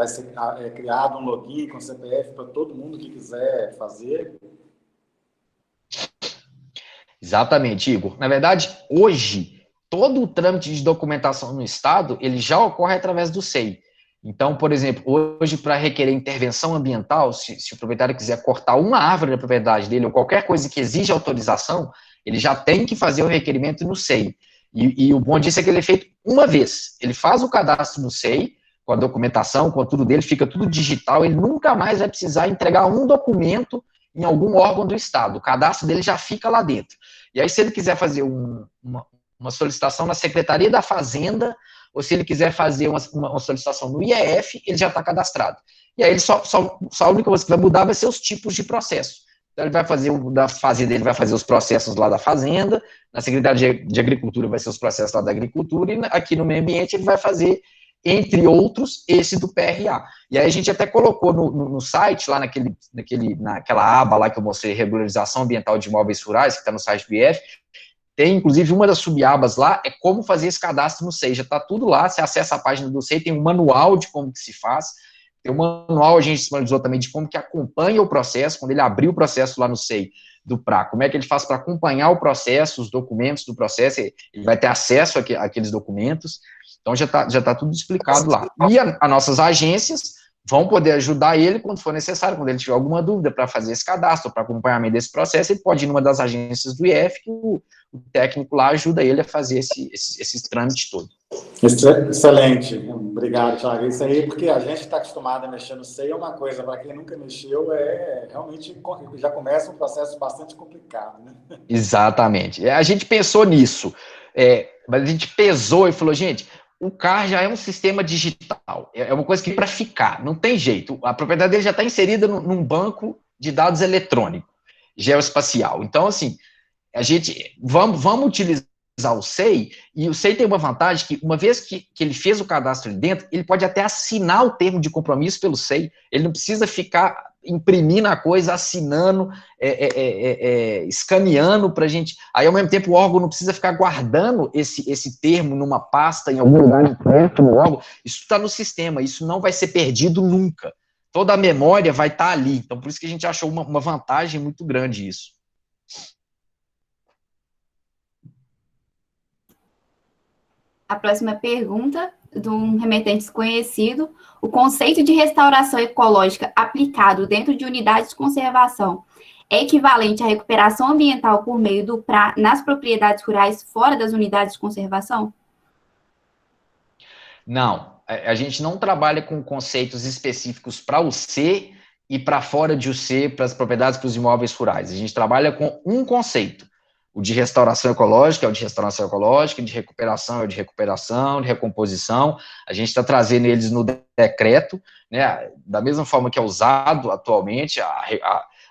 ser criado um login com CPF para todo mundo que quiser fazer. Exatamente, Igor. Na verdade, hoje, todo o trâmite de documentação no Estado, ele já ocorre através do SEI. Então, por exemplo, hoje, para requerer intervenção ambiental, se o proprietário quiser cortar uma árvore da propriedade dele, ou qualquer coisa que exija autorização, ele já tem que fazer o requerimento no SEI. E o bom disso é que ele é feito uma vez. Ele faz o cadastro no SEI, com a documentação, com tudo dele, fica tudo digital, ele nunca mais vai precisar entregar um documento em algum órgão do Estado. O cadastro dele já fica lá dentro. E aí, se ele quiser fazer uma solicitação na Secretaria da Fazenda, ou se ele quiser fazer uma solicitação no IEF, ele já está cadastrado. E aí, a única coisa que vai mudar vai ser os tipos de processo. Então, ele vai fazer da Fazenda, ele vai fazer os processos lá da Fazenda, na Secretaria de Agricultura vai ser os processos lá da Agricultura, e aqui no Meio Ambiente ele vai fazer, entre outros, esse do PRA. E aí a gente até colocou no site, lá naquela aba lá que eu mostrei, Regularização Ambiental de Imóveis Rurais, que está no site do IEF, tem, inclusive, uma das subabas lá, é como fazer esse cadastro no SEI. Já está tudo lá, você acessa a página do SEI, tem um manual de como que se faz, tem um manual, a gente disponibilizou também, de como que acompanha o processo, quando ele abrir o processo lá no SEI do PRA, como é que ele faz para acompanhar o processo, os documentos do processo, ele vai ter acesso àqueles documentos, então já tá tudo explicado lá. E as nossas agências vão poder ajudar ele quando for necessário, quando ele tiver alguma dúvida para fazer esse cadastro, para acompanhamento desse processo, ele pode ir numa das agências do IEF, que o técnico lá ajuda ele a fazer esse trâmite todo. Excelente, obrigado, Thiago. Isso aí, porque a gente está acostumado a mexer no SEI, é uma coisa, para quem nunca mexeu, realmente já começa um processo bastante complicado, né? Exatamente. A gente pensou nisso, mas a gente pesou e falou, gente, o CAR já é um sistema digital, é uma coisa que para ficar, não tem jeito, a propriedade dele já está inserida num banco de dados eletrônico, geoespacial. Então, assim, a gente, vamos utilizar o SEI, e o SEI tem uma vantagem que, uma vez que ele fez o cadastro ali dentro, ele pode até assinar o termo de compromisso pelo SEI, ele não precisa ficar imprimindo a coisa, assinando, escaneando para a gente, aí ao mesmo tempo o órgão não precisa ficar guardando esse termo numa pasta em algum lugar perto no órgão, isso está no sistema, isso não vai ser perdido nunca, toda a memória vai estar ali, então por isso que a gente achou uma vantagem muito grande isso. A próxima pergunta, de um remetente desconhecido: o conceito de restauração ecológica aplicado dentro de unidades de conservação é equivalente à recuperação ambiental por meio do PRA nas propriedades rurais fora das unidades de conservação? Não, a gente não trabalha com conceitos específicos para o C e para fora de UC, para as propriedades, para os imóveis rurais. A gente trabalha com um conceito. O de restauração ecológica é o de restauração ecológica, de recuperação é o de recuperação, de recomposição. A gente está trazendo eles no decreto, né? Da mesma forma que é usado atualmente, a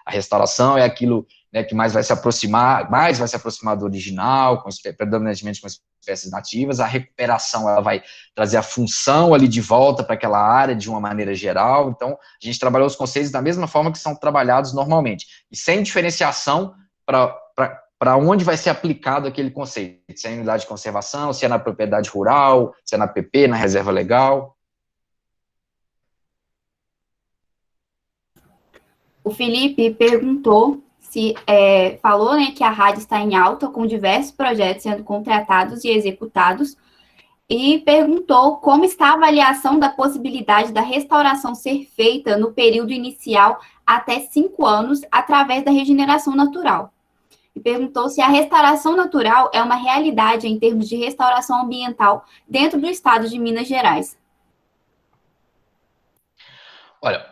restauração é aquilo, né, que mais vai se aproximar do original, predominantemente com espécies nativas. A recuperação, ela vai trazer a função ali de volta para aquela área de uma maneira geral. Então, a gente trabalhou os conceitos da mesma forma que são trabalhados normalmente, e sem diferenciação para onde vai ser aplicado aquele conceito, se é em unidade de conservação, se é na propriedade rural, se é na PP, na reserva legal. O Felipe perguntou falou, né, que a rádio está em alta, com diversos projetos sendo contratados e executados, e perguntou como está a avaliação da possibilidade da restauração ser feita no período inicial até 5 anos, através da regeneração natural. E perguntou se a restauração natural é uma realidade em termos de restauração ambiental dentro do estado de Minas Gerais. Olha,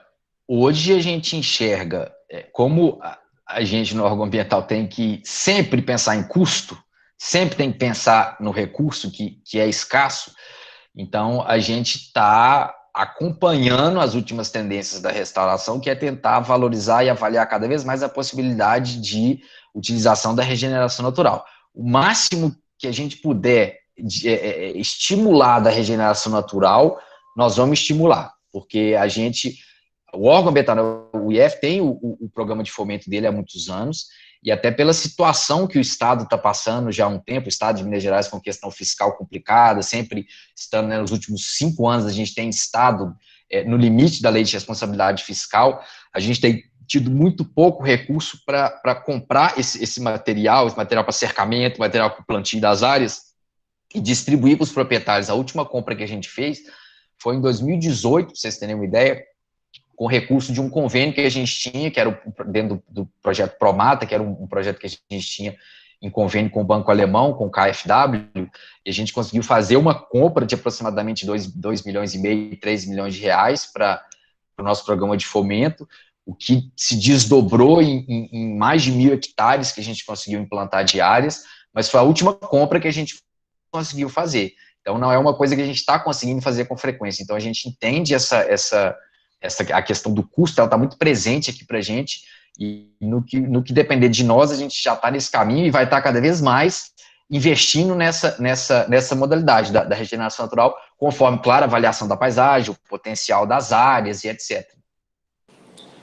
hoje a gente enxerga como a gente no órgão ambiental tem que sempre pensar em custo, sempre tem que pensar no recurso que é escasso, então a gente está acompanhando as últimas tendências da restauração, que é tentar valorizar e avaliar cada vez mais a possibilidade de utilização da regeneração natural. O máximo que a gente puder estimular da regeneração natural, nós vamos estimular, porque o órgão ambiental, o IEF, tem o programa de fomento dele há muitos anos, e até pela situação que o Estado está passando já há um tempo, o Estado de Minas Gerais com questão fiscal complicada, sempre estando, né, nos últimos 5 anos, a gente tem estado no limite da lei de responsabilidade fiscal, a gente tem tido muito pouco recurso para comprar esse material para cercamento, material para plantio das áreas, e distribuir para os proprietários. A última compra que a gente fez foi em 2018, para vocês terem uma ideia, com recurso de um convênio que a gente tinha, que era dentro do projeto Promata, que era um projeto que a gente tinha em convênio com o Banco Alemão, com o KfW, e a gente conseguiu fazer uma compra de aproximadamente 2,5 milhões, 3 milhões de reais para o nosso programa de fomento, o que se desdobrou em mais de 1.000 hectares que a gente conseguiu implantar de áreas, mas foi a última compra que a gente conseguiu fazer. Então, não é uma coisa que a gente está conseguindo fazer com frequência. Então, a gente entende a questão do custo, ela está muito presente aqui para a gente, e no que depender de nós, a gente já está nesse caminho e vai estar cada vez mais investindo nessa modalidade da regeneração natural, conforme, claro, a avaliação da paisagem, o potencial das áreas e etc.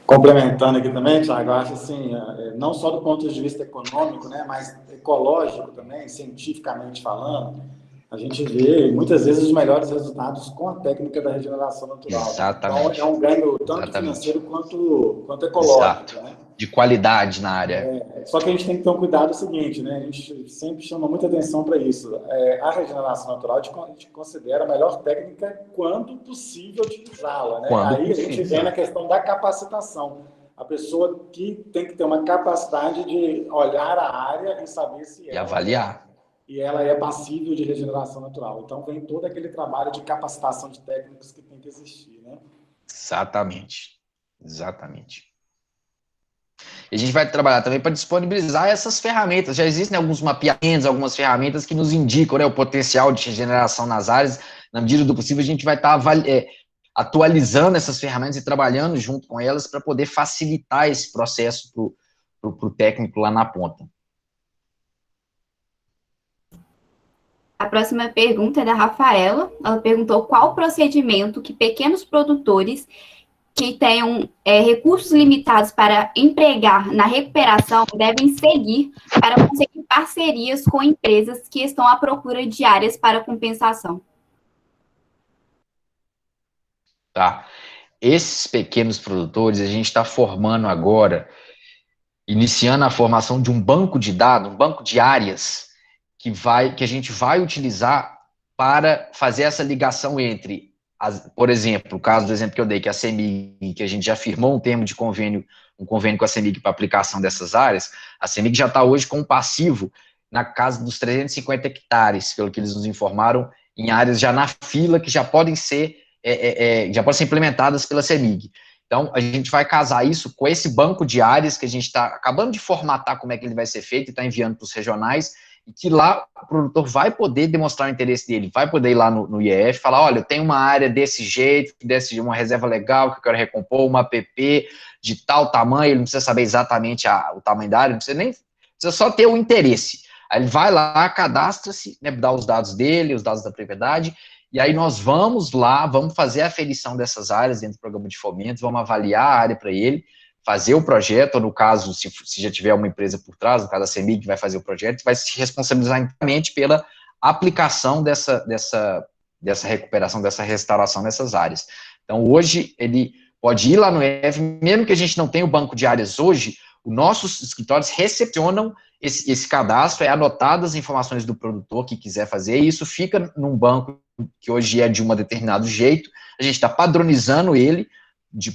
Complementando aqui também, Thiago, eu acho assim, não só do ponto de vista econômico, né, mas ecológico também, cientificamente falando, a gente vê muitas vezes os melhores resultados com a técnica da regeneração natural. Exatamente. Então, é um ganho tanto financeiro quanto ecológico. Exato. Né? De qualidade na área. Só que a gente tem que ter um cuidado seguinte, né? A gente sempre chama muita atenção para isso. A regeneração natural a gente considera a melhor técnica quando possível utilizá-la. Né? Aí a gente vem na questão da capacitação. A pessoa que tem que ter uma capacidade de olhar a área e saber se ela... E avaliar. E ela é passível de regeneração natural. Então, vem todo aquele trabalho de capacitação de técnicos que tem que existir, né? Exatamente. Exatamente. E a gente vai trabalhar também para disponibilizar essas ferramentas. Já existem alguns mapeamentos, algumas ferramentas que nos indicam, né, o potencial de regeneração nas áreas. Na medida do possível, a gente vai estar atualizando essas ferramentas e trabalhando junto com elas para poder facilitar esse processo para o técnico lá na ponta. A próxima pergunta é da Rafaela. Ela perguntou qual procedimento que pequenos produtores que tenham recursos limitados para empregar na recuperação devem seguir para conseguir parcerias com empresas que estão à procura de áreas para compensação. Tá. Esses pequenos produtores, a gente está formando agora, iniciando a formação de um banco de dados, um banco de áreas, que a gente vai utilizar para fazer essa ligação entre, por exemplo, o caso do exemplo que eu dei, que é a CEMIG, que a gente já firmou um termo de convênio, um convênio com a CEMIG para aplicação dessas áreas, a CEMIG já está hoje com um passivo na casa dos 350 hectares, pelo que eles nos informaram, em áreas já na fila, que já podem ser implementadas pela CEMIG. Então, a gente vai casar isso com esse banco de áreas que a gente está acabando de formatar como é que ele vai ser feito e está enviando para os regionais, e que lá o produtor vai poder demonstrar o interesse dele, vai poder ir lá no IEF e falar, olha, eu tenho uma área desse jeito, uma reserva legal que eu quero recompor, uma APP de tal tamanho, ele não precisa saber exatamente o tamanho da área, não precisa só ter o interesse. Aí ele vai lá, cadastra-se, né, dá os dados dele, os dados da propriedade, e aí nós vamos lá, vamos fazer a aferição dessas áreas dentro do programa de fomento, vamos avaliar a área para ele, fazer o projeto, ou no caso, se já tiver uma empresa por trás, no caso a CEMIG, que vai fazer o projeto, vai se responsabilizar inteiramente pela aplicação dessa recuperação, dessa restauração nessas áreas. Então, hoje, ele pode ir lá no EF, mesmo que a gente não tenha o banco de áreas hoje, os nossos escritórios recepcionam esse cadastro, é anotado as informações do produtor que quiser fazer, e isso fica num banco que hoje é de um determinado jeito, a gente está padronizando ele,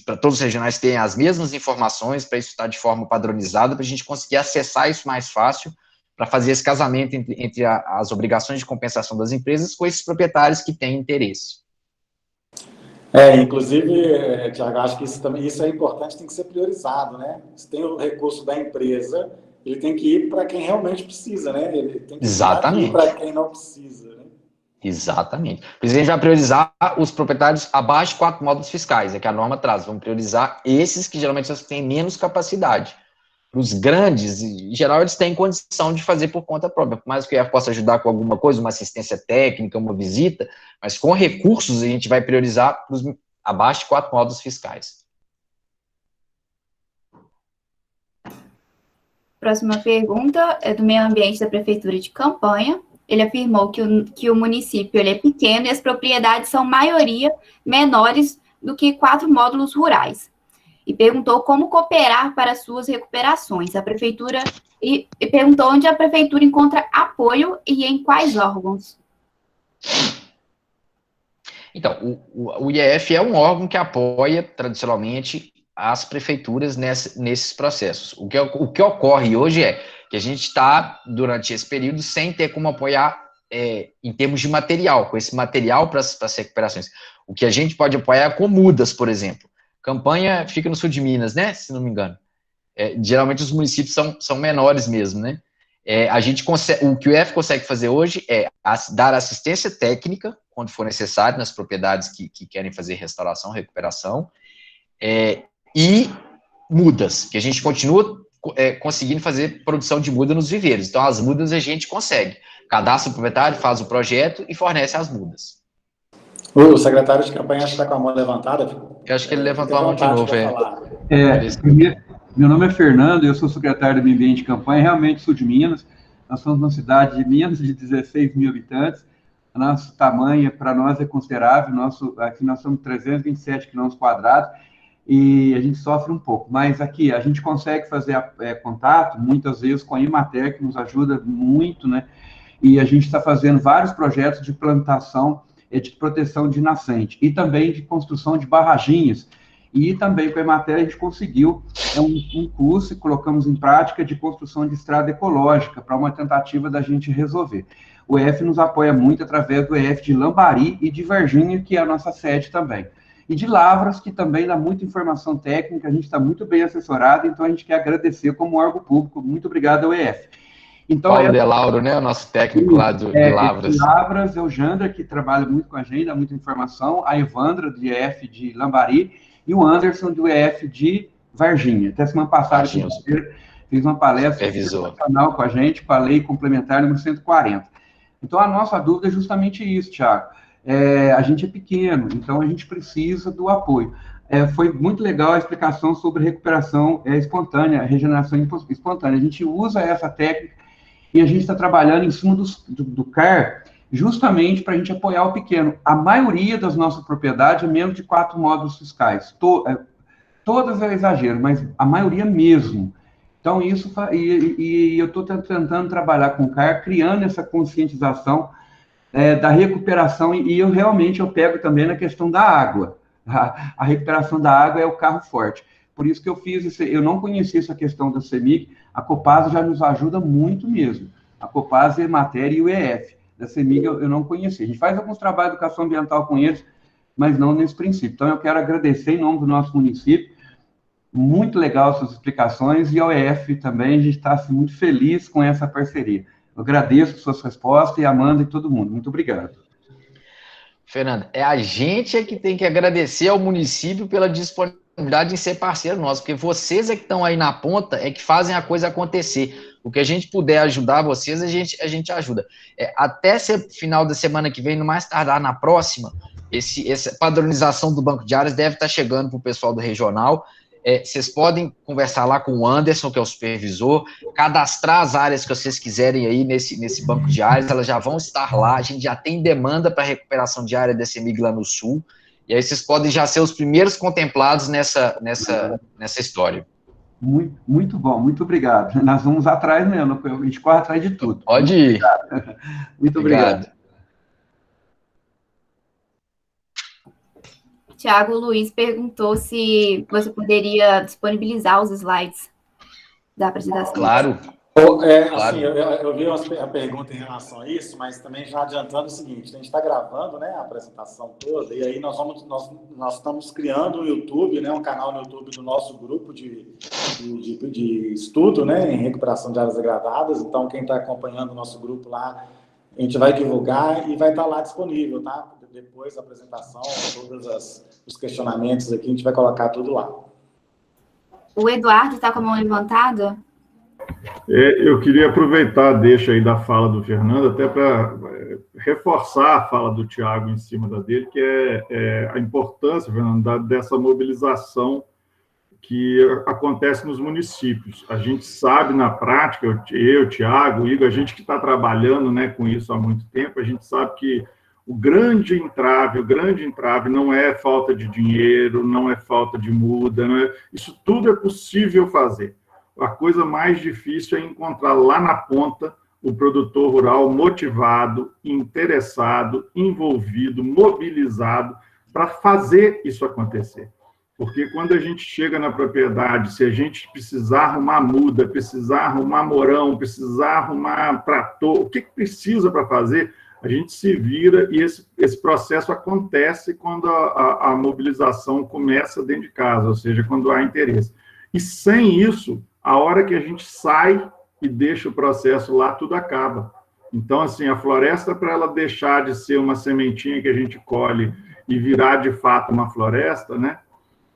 para todos os regionais terem as mesmas informações, para isso estar de forma padronizada, para a gente conseguir acessar isso mais fácil, para fazer esse casamento entre as obrigações de compensação das empresas com esses proprietários que têm interesse. Inclusive, Thiago, acho que isso é importante, tem que ser priorizado, né? Se tem o recurso da empresa, ele tem que ir para quem realmente precisa, né? Ele tem que ir para quem não precisa, né? Exatamente. Por isso a gente vai priorizar os proprietários abaixo de 4 módulos fiscais, é que a norma traz. Vamos priorizar esses que geralmente têm menos capacidade. Para os grandes, em geral, eles têm condição de fazer por conta própria. Por mais que o IEF possa ajudar com alguma coisa, uma assistência técnica, uma visita, mas com recursos a gente vai priorizar para os abaixo de 4 módulos fiscais. Próxima pergunta é do Meio Ambiente da Prefeitura de Campanha. Ele afirmou que o município ele é pequeno e as propriedades são, maioria, menores do que 4 módulos rurais. E perguntou como cooperar para suas recuperações. A prefeitura e perguntou onde a prefeitura encontra apoio e em quais órgãos. Então, o IEF é um órgão que apoia, tradicionalmente, as prefeituras nesses processos. O que ocorre hoje é que a gente está, durante esse período, sem ter como apoiar em termos de material, com esse material para as recuperações. O que a gente pode apoiar é com mudas, por exemplo. Campanha fica no sul de Minas, né? Se não me engano. Geralmente os municípios são menores mesmo, né? O que o IEF consegue fazer hoje é dar assistência técnica, quando for necessário, nas propriedades que querem fazer restauração, recuperação, e mudas, que a gente continua conseguindo fazer produção de muda nos viveiros. Então, as mudas a gente consegue. Cadastra o proprietário, faz o projeto e fornece as mudas. O secretário de campanha está com a mão levantada. Eu acho que ele levantou a mão de novo. Meu nome é Fernando, eu sou secretário do Meio Ambiente de Campanha, realmente sul de Minas. Nós somos uma cidade de menos de 16 mil habitantes. O nosso tamanho, para nós, é considerável. Aqui nós somos 327 quilômetros quadrados e a gente sofre um pouco. Mas aqui a gente consegue fazer contato, muitas vezes, com a Emater, que nos ajuda muito, né? E a gente está fazendo vários projetos de plantação, de proteção de nascente e também de construção de barraginhas. E também com a Emater a gente conseguiu um curso e colocamos em prática de construção de estrada ecológica para uma tentativa da gente resolver. O EF nos apoia muito através do EF de Lambari e de Varginha, que é a nossa sede também. E de Lavras, que também dá muita informação técnica, a gente está muito bem assessorado, então a gente quer agradecer como órgão público. Muito obrigado ao EF. Então, Paulo De Lauro, né, o nosso técnico lá de Lavras. De Lavras, é o Jander, que trabalha muito com a gente, dá muita informação, a Evandra, do EF de Lambari, e o Anderson, do EF de Varginha. Até semana passada, fiz uma palestra internacional com a gente, com a lei complementar número 140. Então, a nossa dúvida é justamente isso, Thiago. A gente é pequeno, então a gente precisa do apoio. Foi muito legal a explicação sobre recuperação espontânea, regeneração espontânea. A gente usa essa técnica e a gente está trabalhando em cima do CAR justamente para a gente apoiar o pequeno. A maioria das nossas propriedades é menos de 4 módulos fiscais. Todas é exagero, mas a maioria mesmo. Então, isso, e eu estou tentando trabalhar com o CAR, criando essa conscientização da recuperação, e eu pego também na questão da água. A recuperação da água é o carro forte. Por isso que eu não conhecia essa questão da CEMIG, a Copasa já nos ajuda muito mesmo. A Copasa, a Emater e o EF. Da CEMIG eu não conhecia. A gente faz alguns trabalhos de educação ambiental com eles, mas não nesse princípio. Então, eu quero agradecer em nome do nosso município. Muito legal suas explicações, e ao EF também, a gente está muito feliz com essa parceria. Eu agradeço suas respostas, e Amanda e todo mundo. Muito obrigado. Fernando, a gente que tem que agradecer ao município pela disponibilidade em ser parceiro nosso, porque vocês que estão aí na ponta, que fazem a coisa acontecer. O que a gente puder ajudar vocês, a gente ajuda. Até final da semana que vem, no mais tardar na próxima, essa padronização do banco de áreas deve estar chegando para o pessoal do regional. Vocês podem conversar lá com o Anderson, que é o supervisor, cadastrar as áreas que vocês quiserem aí nesse banco de áreas, elas já vão estar lá. A gente já tem demanda para recuperação de área da CEMIG lá no Sul, e aí vocês podem já ser os primeiros contemplados nessa história. Muito, muito bom, muito obrigado. Nós vamos atrás mesmo, a gente corre atrás de tudo. Pode ir. Muito obrigado. Tiago Luiz perguntou se você poderia disponibilizar os slides da apresentação. Claro. Assim, eu vi a pergunta em relação a isso, mas também já adiantando o seguinte: a gente está gravando, né, a apresentação toda, e aí nós estamos criando um YouTube, né, um canal no YouTube do nosso grupo de estudo, né, em recuperação de áreas degradadas. Então, quem está acompanhando o nosso grupo lá, a gente vai divulgar e vai estar lá disponível, tá? Depois da apresentação, todos os questionamentos aqui, a gente vai colocar tudo lá. O Eduardo está com a mão levantada? Eu queria aproveitar, deixa aí da fala do Fernando, até para reforçar a fala do Tiago em cima da dele, que é a importância, Fernando, dessa mobilização que acontece nos municípios. A gente sabe na prática, eu, Tiago, Igor, a gente que está trabalhando, né, com isso há muito tempo, a gente sabe que o grande entrave não é falta de dinheiro, não é falta de muda, isso tudo é possível fazer. A coisa mais difícil é encontrar lá na ponta o produtor rural motivado, interessado, envolvido, mobilizado para fazer isso acontecer. Porque quando a gente chega na propriedade, se a gente precisar arrumar muda, precisar arrumar morão, precisar arrumar trator, o que precisa para fazer, a gente se vira e esse processo acontece quando a mobilização começa dentro de casa, ou seja, quando há interesse. E sem isso, a hora que a gente sai e deixa o processo lá, tudo acaba. Então, assim, a floresta, para ela deixar de ser uma sementinha que a gente colhe e virar, de fato, uma floresta, né?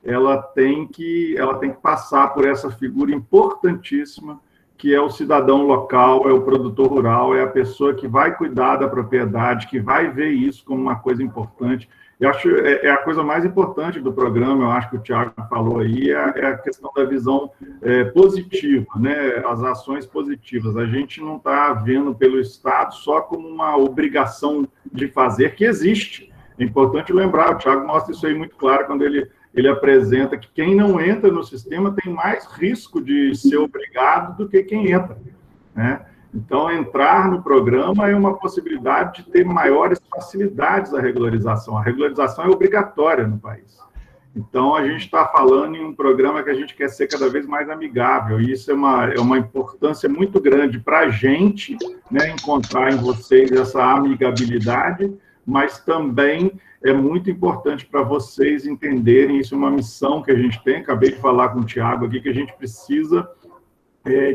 Ela tem que passar por essa figura importantíssima, que é o cidadão local, é o produtor rural, é a pessoa que vai cuidar da propriedade, que vai ver isso como uma coisa importante. Eu acho é a coisa mais importante do programa, eu acho que o Thiago falou aí, é a questão da visão positiva, né? As ações positivas. A gente não está vendo pelo Estado só como uma obrigação de fazer, que existe. É importante lembrar, o Thiago mostra isso aí muito claro quando ele apresenta que quem não entra no sistema tem mais risco de ser obrigado do que quem entra, né? Então, entrar no programa é uma possibilidade de ter maiores facilidades à regularização. A regularização é obrigatória no país. Então, a gente está falando em um programa que a gente quer ser cada vez mais amigável, e isso é uma importância muito grande para a gente, né, encontrar em vocês essa amigabilidade, mas também é muito importante para vocês entenderem, isso é uma missão que a gente tem, acabei de falar com o Thiago aqui, que a gente precisa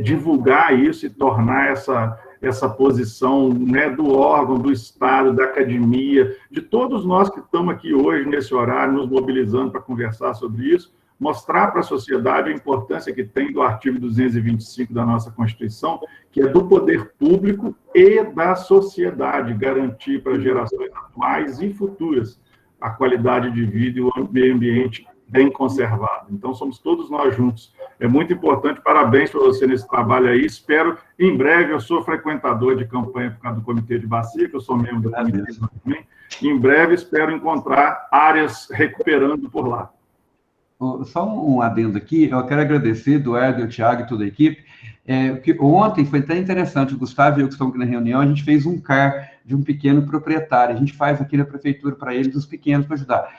divulgar isso e tornar essa posição, né, do órgão, do Estado, da academia, de todos nós que estamos aqui hoje, nesse horário, nos mobilizando para conversar sobre isso, mostrar para a sociedade a importância que tem do artigo 225 da nossa Constituição, que é do poder público e da sociedade, garantir para gerações atuais e futuras a qualidade de vida e o meio ambiente bem conservado. Então, somos todos nós juntos. É muito importante, parabéns para você nesse trabalho aí. Espero, em breve, eu sou frequentador de campanha por causa do Comitê de Bacia, que eu sou membro do Comitê também. Em breve, espero encontrar áreas recuperando por lá. Só um adendo aqui, eu quero agradecer, Eduardo, o Thiago e toda a equipe, que ontem foi até interessante, o Gustavo e eu que estamos aqui na reunião, a gente fez um CAR de um pequeno proprietário, a gente faz aqui na prefeitura para eles, os pequenos, para ajudar.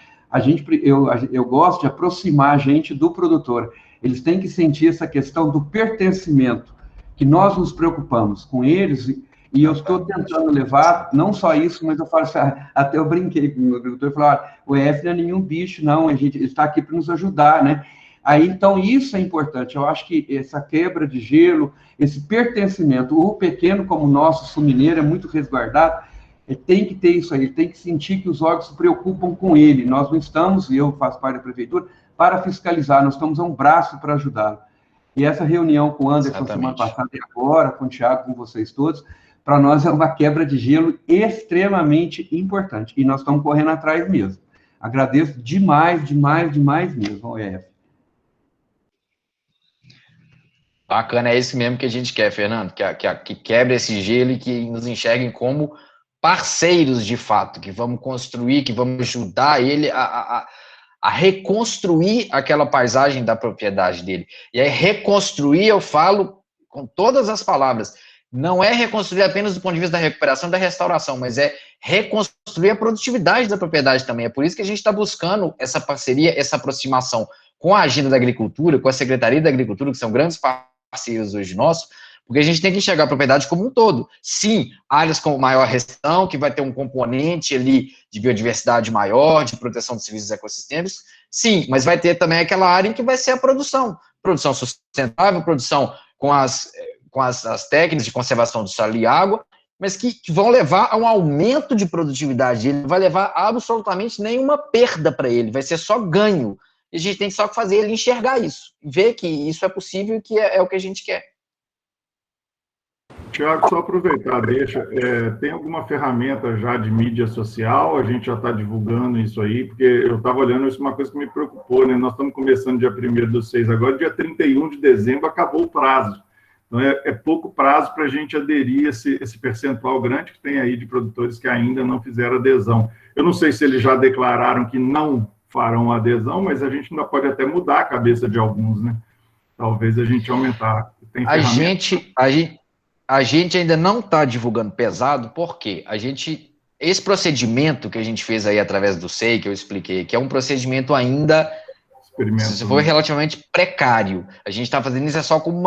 Eu gosto de aproximar a gente do produtor, eles têm que sentir essa questão do pertencimento, que nós nos preocupamos com eles, e eu estou tentando levar, não só isso, mas eu falo assim, até eu brinquei com o agricultor, e falei, o EF não é nenhum bicho, não, ele está aqui para nos ajudar, né? Aí, então, isso é importante, eu acho que essa quebra de gelo, esse pertencimento, o pequeno como o nosso sul mineiro é muito resguardado, tem que ter isso aí, ele tem que sentir que os órgãos se preocupam com ele, nós não estamos, e eu faço parte da prefeitura, para fiscalizar, nós estamos a um braço para ajudá-lo. E essa reunião com o Anderson, semana passada e agora, com o Thiago, com vocês todos, para nós é uma quebra de gelo extremamente importante, e nós estamos correndo atrás mesmo. Agradeço demais, demais, demais mesmo ao EF. Bacana, é isso mesmo que a gente quer, Fernando, que quebre esse gelo e que nos enxerguem como parceiros de fato, que vamos construir, que vamos ajudar ele a reconstruir aquela paisagem da propriedade dele. E aí, reconstruir, eu falo com todas as palavras, não é reconstruir apenas do ponto de vista da recuperação e da restauração, mas é reconstruir a produtividade da propriedade também. É por isso que a gente está buscando essa parceria, essa aproximação com a agenda da agricultura, com a Secretaria da Agricultura, que são grandes parceiros hoje nossos, porque a gente tem que enxergar a propriedade como um todo. Sim, áreas com maior restrição, que vai ter um componente ali de biodiversidade maior, de proteção dos serviços ecossistêmicos, sim, mas vai ter também aquela área em que vai ser a produção sustentável, produção com as técnicas de conservação do solo e água, mas que vão levar a um aumento de produtividade, ele vai levar a absolutamente nenhuma perda para ele, vai ser só ganho, e a gente tem só que fazer ele enxergar isso, ver que isso é possível e que é o que a gente quer. Tiago, só aproveitar, tem alguma ferramenta já de mídia social? A gente já está divulgando isso aí, porque eu estava olhando, isso é uma coisa que me preocupou, né? Nós estamos começando dia 1º/6 agora, dia 31 de dezembro acabou o prazo. Então, é pouco prazo para a gente aderir esse percentual grande que tem aí de produtores que ainda não fizeram adesão. Eu não sei se eles já declararam que não farão adesão, mas a gente ainda pode até mudar a cabeça de alguns, né? Talvez a gente aumentar. a gente ainda não está divulgando pesado, porque esse procedimento que a gente fez aí através do SEI, que eu expliquei, que é um procedimento ainda, se for relativamente precário. A gente está fazendo isso só como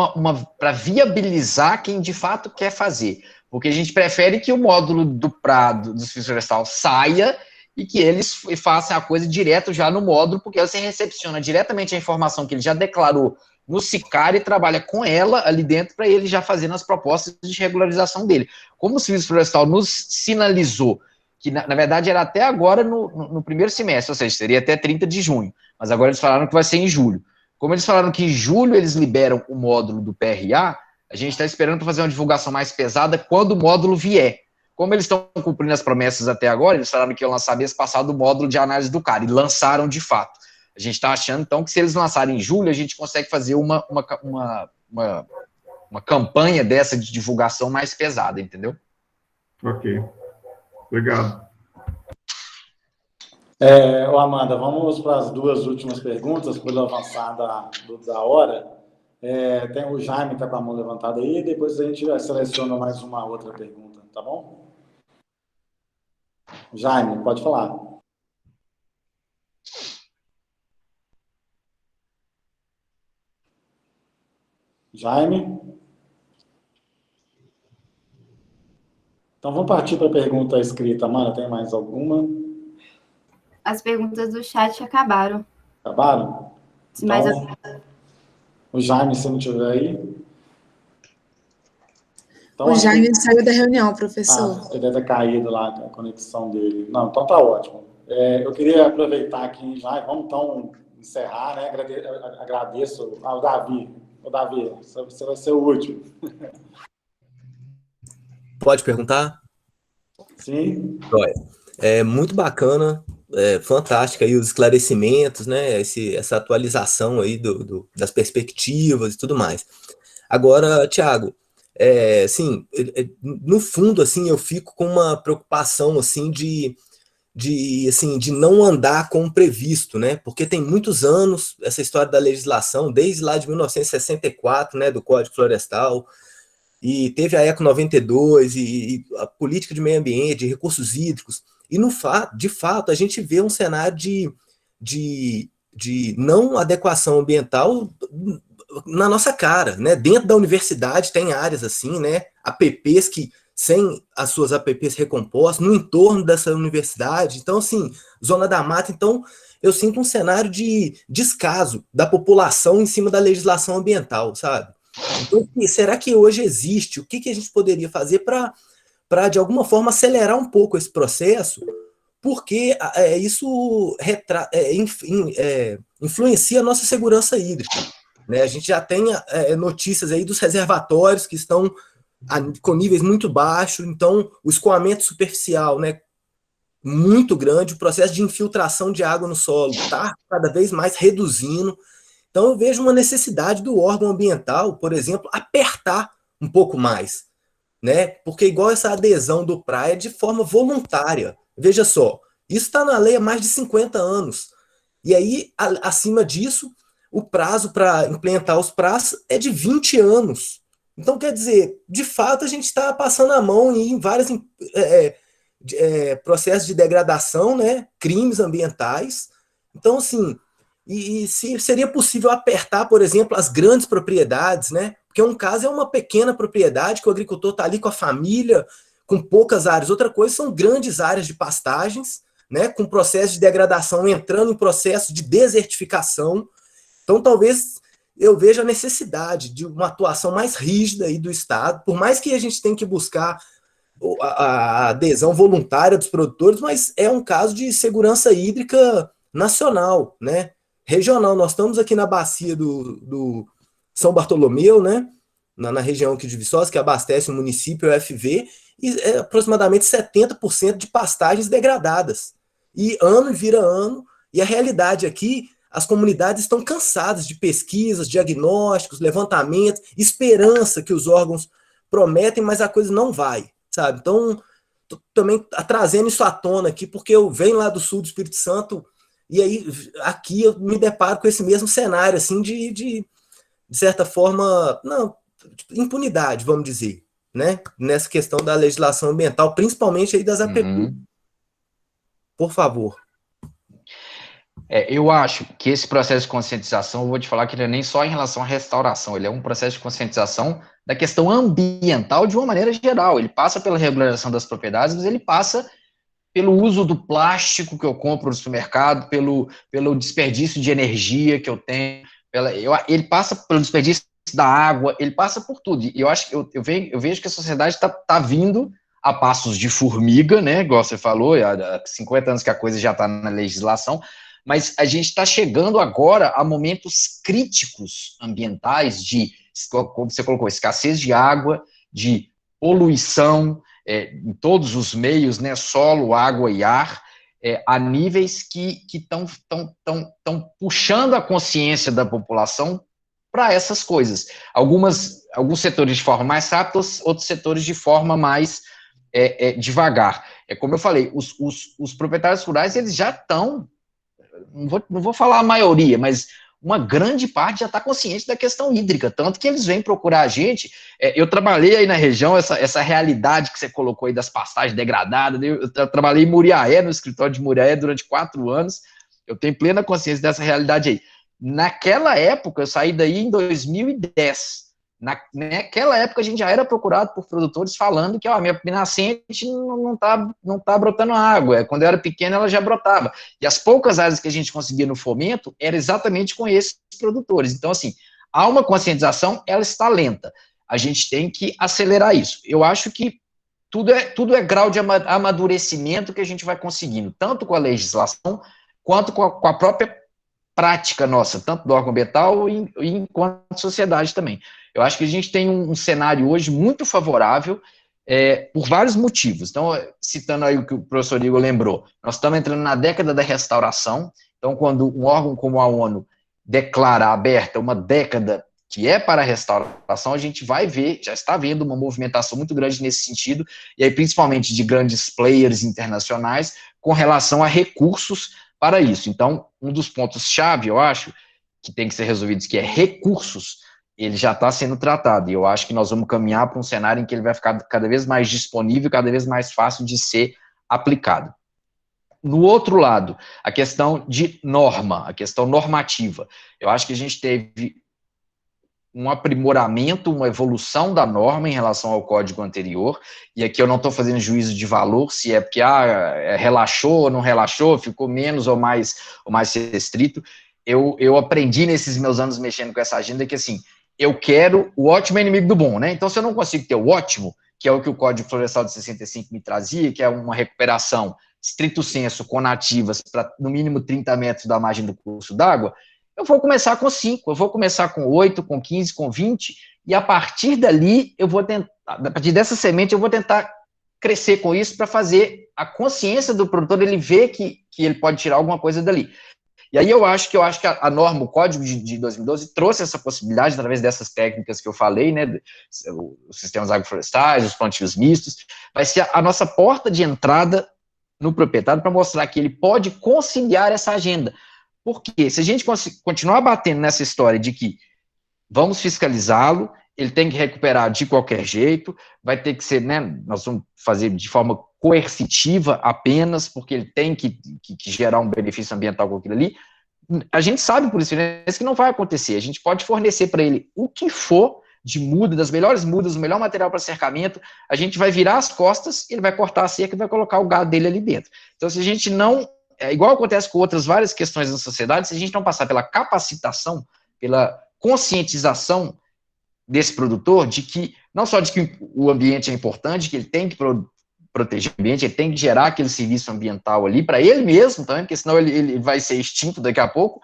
para viabilizar quem de fato quer fazer. Porque a gente prefere que o módulo do Prado, do Serviço Florestal, saia e que eles façam a coisa direto já no módulo, porque você recepciona diretamente a informação que ele já declarou no SICAR e trabalha com ela ali dentro para ele já fazendo as propostas de regularização dele. Como o Serviço Florestal nos sinalizou que, na verdade, era até agora no primeiro semestre, ou seja, seria até 30 de junho, mas agora eles falaram que vai ser em julho. Como eles falaram que em julho eles liberam o módulo do PRA, a gente está esperando para fazer uma divulgação mais pesada quando o módulo vier. Como eles estão cumprindo as promessas até agora, eles falaram que iam lançar mês passado o módulo de análise do CAR, e lançaram de fato. A gente está achando, então, que se eles lançarem em julho, a gente consegue fazer uma campanha dessa de divulgação mais pesada, entendeu? Ok. Obrigado. Amanda, vamos para as duas últimas perguntas, por avançar da hora. Tem o Jaime está com a mão levantada aí, depois a gente seleciona mais uma outra pergunta, tá bom? Jaime, pode falar. Jaime? Então, vamos partir para a pergunta escrita. Amanda, tem mais alguma? As perguntas do chat acabaram. Acabaram? Então, o Jaime, se não estiver aí. Então, o Jaime saiu da reunião, professor. Ele deve ter caído lá a conexão dele. Não, então tá ótimo. Eu queria aproveitar aqui já, vamos então encerrar, né? Agradeço ao Davi. Ô, Davi, você vai ser o último. Pode perguntar? Sim. É muito bacana, fantástica aí os esclarecimentos, né? Essa atualização aí das perspectivas e tudo mais. Agora, Thiago, assim, no fundo, assim, eu fico com uma preocupação, assim, de não andar como previsto, né? Porque tem muitos anos essa história da legislação, desde lá de 1964, né, do Código Florestal, e teve a ECO 92, e a política de meio ambiente, de recursos hídricos, e de fato a gente vê um cenário de não adequação ambiental na nossa cara, né? Dentro da universidade tem áreas assim, né? APPs que sem as suas APPs recompostas, no entorno dessa universidade, então assim, zona da mata, então eu sinto um cenário de descaso da população em cima da legislação ambiental, sabe? Então, será que hoje existe? O que a gente poderia fazer para, de alguma forma, acelerar um pouco esse processo? Porque isso influencia a nossa segurança hídrica, né? A gente já tem notícias aí dos reservatórios que estão com níveis muito baixos, então o escoamento superficial, né, muito grande, o processo de infiltração de água no solo está cada vez mais reduzindo. Então, eu vejo uma necessidade do órgão ambiental, por exemplo, apertar um pouco mais, né? Porque igual essa adesão do PRA é de forma voluntária. Veja só, isso está na lei há mais de 50 anos. E aí, acima disso, o prazo para implementar os PRAs é de 20 anos. Então, quer dizer, de fato, a gente está passando a mão em vários processos de degradação, né? Crimes ambientais. Então, assim... E se seria possível apertar, por exemplo, as grandes propriedades, né? Porque um caso é uma pequena propriedade que o agricultor está ali com a família, com poucas áreas. Outra coisa são grandes áreas de pastagens, né? Com processo de degradação, entrando em processo de desertificação. Então, talvez eu veja a necessidade de uma atuação mais rígida aí do Estado, por mais que a gente tenha que buscar a adesão voluntária dos produtores, mas é um caso de segurança hídrica nacional, né? Regional. Nós estamos aqui na bacia do São Bartolomeu, né? Na região aqui de Viçosa, que abastece o município, o FV, e aproximadamente 70% de pastagens degradadas. E ano vira ano, e a realidade aqui, as comunidades estão cansadas de pesquisas, diagnósticos, levantamentos, esperança que os órgãos prometem, mas a coisa não vai, sabe? Então, também trazendo isso à tona aqui, porque eu venho lá do sul do Espírito Santo, e aí, aqui eu me deparo com esse mesmo cenário, assim, de certa forma, não, impunidade, vamos dizer, né, nessa questão da legislação ambiental, principalmente aí das APP. Por favor. Eu acho que esse processo de conscientização, eu vou te falar que ele é nem só em relação à restauração, ele é um processo de conscientização da questão ambiental de uma maneira geral. Ele passa pela regularização das propriedades, mas ele passa pelo uso do plástico que eu compro no supermercado, pelo desperdício de energia que eu tenho, ele passa pelo desperdício da água, ele passa por tudo. E eu acho que eu vejo que a sociedade está vindo a passos de formiga, né? Igual você falou, há 50 anos que a coisa já está na legislação, mas a gente está chegando agora a momentos críticos ambientais de, como você colocou, escassez de água, de poluição em todos os meios, né, solo, água e ar, a níveis que estão puxando a consciência da população para essas coisas. Alguns setores de forma mais rápida, outros setores de forma mais devagar. Como eu falei, os proprietários rurais, eles já estão, não vou falar a maioria, mas uma grande parte já está consciente da questão hídrica, tanto que eles vêm procurar a gente. Eu trabalhei aí na região, essa realidade que você colocou aí das pastagens degradadas, eu trabalhei em Muriaé, no escritório de Muriaé, durante 4 anos, eu tenho plena consciência dessa realidade aí. Naquela época, eu saí daí em 2010, naquela época a gente já era procurado por produtores falando que a minha nascente não tá brotando água, quando eu era pequeno ela já brotava, e as poucas áreas que a gente conseguia no fomento era exatamente com esses produtores. Então, assim, há uma conscientização, ela está lenta, a gente tem que acelerar isso. Eu acho que tudo é grau de amadurecimento que a gente vai conseguindo, tanto com a legislação, quanto com a própria prática nossa, tanto do órgão ambiental e enquanto sociedade também. Eu acho que a gente tem um cenário hoje muito favorável por vários motivos. Então, citando aí o que o professor Igor lembrou, nós estamos entrando na década da restauração, então quando um órgão como a ONU declara aberta uma década que é para a restauração, a gente vai ver, já está vendo uma movimentação muito grande nesse sentido, e aí principalmente de grandes players internacionais com relação a recursos para isso. Então, um dos pontos-chave, eu acho, que tem que ser resolvidos, que é recursos, ele já está sendo tratado, e eu acho que nós vamos caminhar para um cenário em que ele vai ficar cada vez mais disponível, cada vez mais fácil de ser aplicado. No outro lado, a questão de norma, a questão normativa. Eu acho que a gente teve um aprimoramento, uma evolução da norma em relação ao código anterior, e aqui eu não estou fazendo juízo de valor, se é porque relaxou ou não relaxou, ficou menos ou mais restrito. Eu aprendi nesses meus anos mexendo com essa agenda que, assim, eu quero o ótimo inimigo do bom, né? Então, se eu não consigo ter o ótimo, que é o que o Código Florestal de 65 me trazia, que é uma recuperação stricto sensu com nativas para, no mínimo, 30 metros da margem do curso d'água, eu vou começar com 5, eu vou começar com 8, com 15, com 20, e a partir dali, eu vou tentar, a partir dessa semente, eu vou tentar crescer com isso para fazer a consciência do produtor, ele ver que ele pode tirar alguma coisa dali. E aí eu acho que a norma, o código de 2012, trouxe essa possibilidade, através dessas técnicas que eu falei, né, os sistemas agroflorestais, os plantios mistos, vai ser a nossa porta de entrada no proprietário para mostrar que ele pode conciliar essa agenda. Porque se a gente continuar batendo nessa história de que vamos fiscalizá-lo, ele tem que recuperar de qualquer jeito, vai ter que ser, né, nós vamos fazer de forma coercitiva apenas, porque ele tem que gerar um benefício ambiental com aquilo ali, a gente sabe por isso que não vai acontecer. A gente pode fornecer para ele o que for de muda, das melhores mudas, o melhor material para cercamento, a gente vai virar as costas, ele vai cortar a cerca e vai colocar o gado dele ali dentro. Então, se a gente não, igual acontece com outras várias questões na sociedade, se a gente não passar pela capacitação, pela conscientização desse produtor, de que, não só de que o ambiente é importante, que ele tem que proteger o ambiente, ele tem que gerar aquele serviço ambiental ali para ele mesmo também, porque senão ele vai ser extinto daqui a pouco,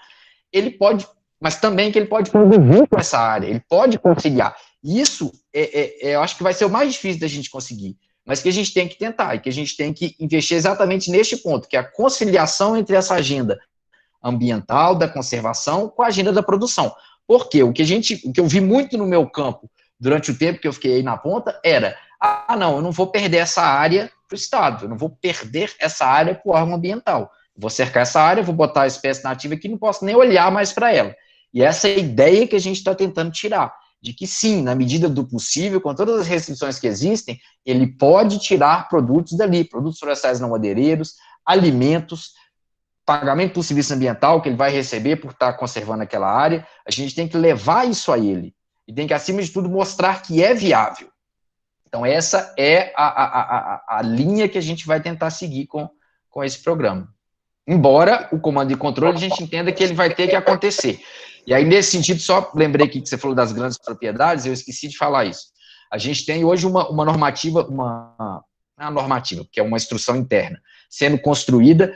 ele pode, mas também que ele pode conviver com essa área, ele pode conciliar. Isso, eu acho que vai ser o mais difícil da gente conseguir, mas que a gente tem que tentar, e que a gente tem que investir exatamente neste ponto, que é a conciliação entre essa agenda ambiental, da conservação, com a agenda da produção. Porque o que eu vi muito no meu campo durante o tempo que eu fiquei aí na ponta era, não, eu não vou perder essa área para o Estado, eu não vou perder essa área para o órgão ambiental. Vou cercar essa área, vou botar a espécie nativa aqui, não posso nem olhar mais para ela. E essa é a ideia que a gente está tentando tirar. de que sim, na medida do possível, com todas as restrições que existem, ele pode tirar produtos dali, produtos florestais não madeireiros, alimentos, pagamento do serviço ambiental que ele vai receber por estar conservando aquela área. A gente tem que levar isso a ele, e tem que, acima de tudo, mostrar que é viável. Então, essa é a linha que a gente vai tentar seguir com esse programa. Embora o comando de controle a gente entenda que ele vai ter que acontecer. E aí, nesse sentido, só lembrei aqui que você falou das grandes propriedades, eu esqueci de falar isso. A gente tem hoje uma normativa, que é uma instrução interna, sendo construída,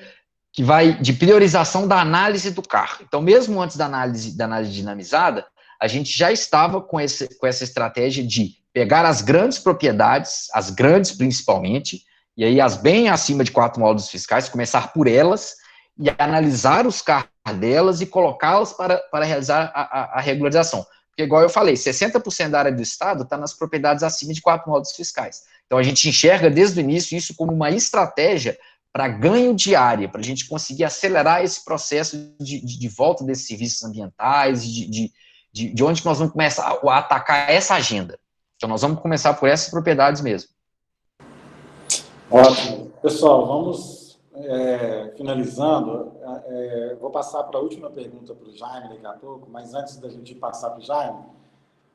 que vai de priorização da análise do CAR. Então, mesmo antes da análise dinamizada, a gente já estava com essa estratégia de pegar as grandes propriedades, as grandes principalmente, e aí as bem acima de 4 módulos fiscais, começar por elas, e analisar os CAR delas e colocá-las para realizar a regularização. Porque, igual eu falei, 60% da área do Estado está nas propriedades acima de 4 módulos fiscais. Então, a gente enxerga desde o início isso como uma estratégia para ganho de área, para a gente conseguir acelerar esse processo de volta desses serviços ambientais, de onde que nós vamos começar a atacar essa agenda. Então, nós vamos começar por essas propriedades mesmo. Ótimo. Pessoal, vamos finalizando. Vou passar para a última pergunta para o Jaime daqui a pouco, mas antes da gente passar para o Jaime,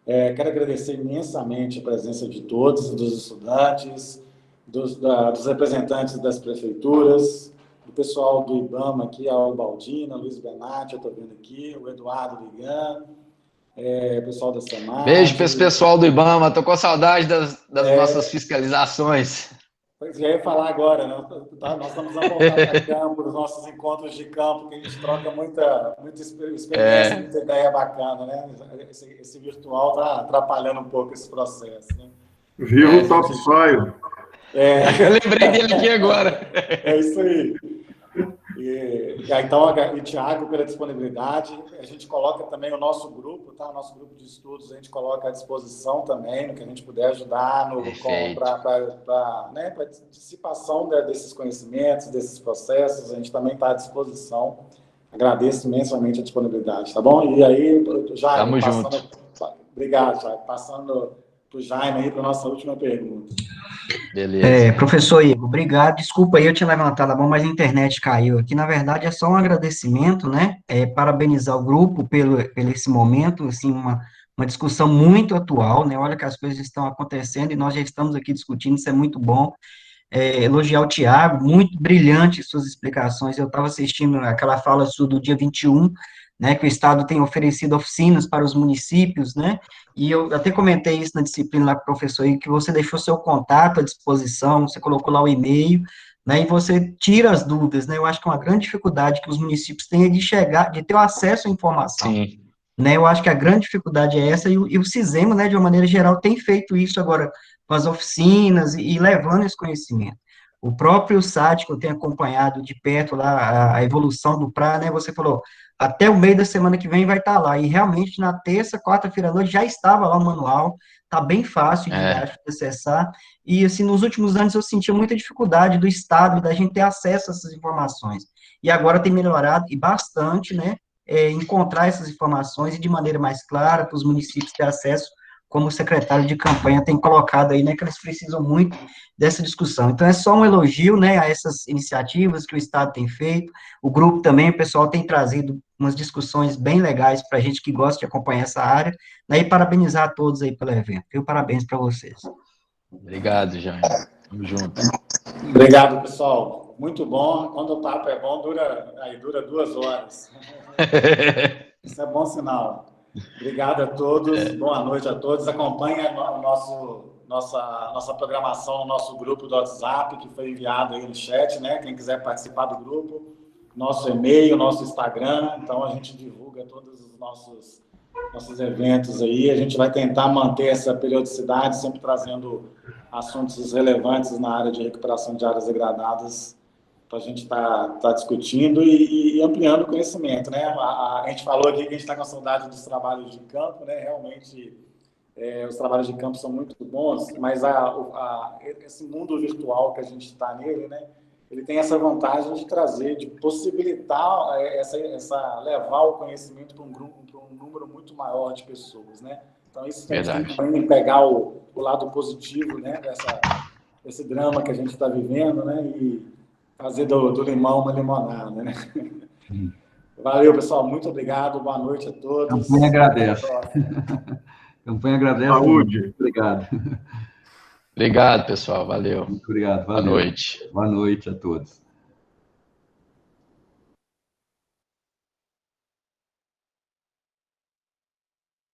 quero agradecer imensamente a presença de todos, dos estudantes, dos representantes das prefeituras, do pessoal do IBAMA aqui, a Albaldina, Luiz Benatti, eu estou vendo aqui, o Eduardo Ligan, pessoal da SEMAD. Beijo para esse pessoal do IBAMA, estou com saudade das nossas fiscalizações. Pois eu ia falar agora, né? Nós estamos a voltar para campo, os nossos encontros de campo, que a gente troca muita experiência, muita ideia bacana, né? Esse virtual está atrapalhando um pouco esse processo, né? Viva o topsoil! Eu lembrei dele aqui agora. É isso aí. Então, e Thiago, pela disponibilidade, a gente coloca também o nosso grupo, tá? O nosso grupo de estudos, a gente coloca à disposição também, no que a gente puder ajudar para dissipação desses conhecimentos, desses processos, a gente também está à disposição. Agradeço imensamente a disponibilidade, tá bom? E aí, Jaime, obrigado, Jaime. Passando para o Jaime aí para a nossa última pergunta. Beleza. Professor Igor, obrigado. Desculpa aí eu tinha levantado a mão, mas a internet caiu aqui. Na verdade, é só um agradecimento, né? Parabenizar o grupo pelo esse momento, assim, uma discussão muito atual, né? Olha que as coisas estão acontecendo e nós já estamos aqui discutindo, isso é muito bom. Elogiar o Tiago, muito brilhante suas explicações. Eu estava assistindo aquela fala sua do dia 21, né, que o Estado tem oferecido oficinas para os municípios, né, e eu até comentei isso na disciplina lá com o professor, que você deixou seu contato à disposição, você colocou lá o e-mail, né, e você tira as dúvidas, né, eu acho que é uma grande dificuldade que os municípios têm de ter o acesso à informação. Sim. Né, eu acho que a grande dificuldade é essa, e o CISEMA, né, de uma maneira geral, tem feito isso agora com as oficinas e levando esse conhecimento. O próprio SAT, que eu tenho acompanhado de perto lá, a evolução do PRA, né, você falou, até o meio da semana que vem vai estar lá, e realmente na terça, quarta-feira à noite já estava lá o manual, está bem fácil de acessar, e assim, nos últimos anos eu sentia muita dificuldade do Estado, da gente ter acesso a essas informações, e agora tem melhorado, e bastante, né, encontrar essas informações e de maneira mais clara para os municípios ter acesso, como o secretário de campanha tem colocado aí, né, que eles precisam muito dessa discussão. Então, é só um elogio, né, a essas iniciativas que o Estado tem feito, o grupo também, o pessoal tem trazido umas discussões bem legais para a gente que gosta de acompanhar essa área, né, e parabenizar a todos aí pelo evento. Parabéns para vocês. Obrigado, Jaime. Tamo junto. Obrigado, pessoal. Muito bom. Quando o papo é bom, dura 2 horas. Isso é bom sinal. Obrigado a todos, boa noite a todos. Acompanhe a nossa programação no nosso grupo do WhatsApp, que foi enviado aí no chat, né? Quem quiser participar do grupo, nosso e-mail, nosso Instagram. Então, a gente divulga todos os nossos eventos aí. A gente vai tentar manter essa periodicidade, sempre trazendo assuntos relevantes na área de recuperação de áreas degradadas, para a gente tá discutindo e ampliando o conhecimento, né? A gente falou aqui que a gente está com saudade dos trabalhos de campo, né? Realmente, os trabalhos de campo são muito bons, mas esse mundo virtual que a gente está nele, né? Ele tem essa vantagem de trazer, de possibilitar levar o conhecimento para um número muito maior de pessoas, né? Então, isso tem que também pegar o lado positivo, né, desse drama que a gente está vivendo, né, e fazer do limão uma limonada, né? Valeu, pessoal. Muito obrigado. Boa noite a todos. Campanha agradece. Campanha agradece. Saúde. Muito obrigado. Obrigado, pessoal. Valeu. Muito obrigado. Valeu. Boa noite. Boa noite a todos.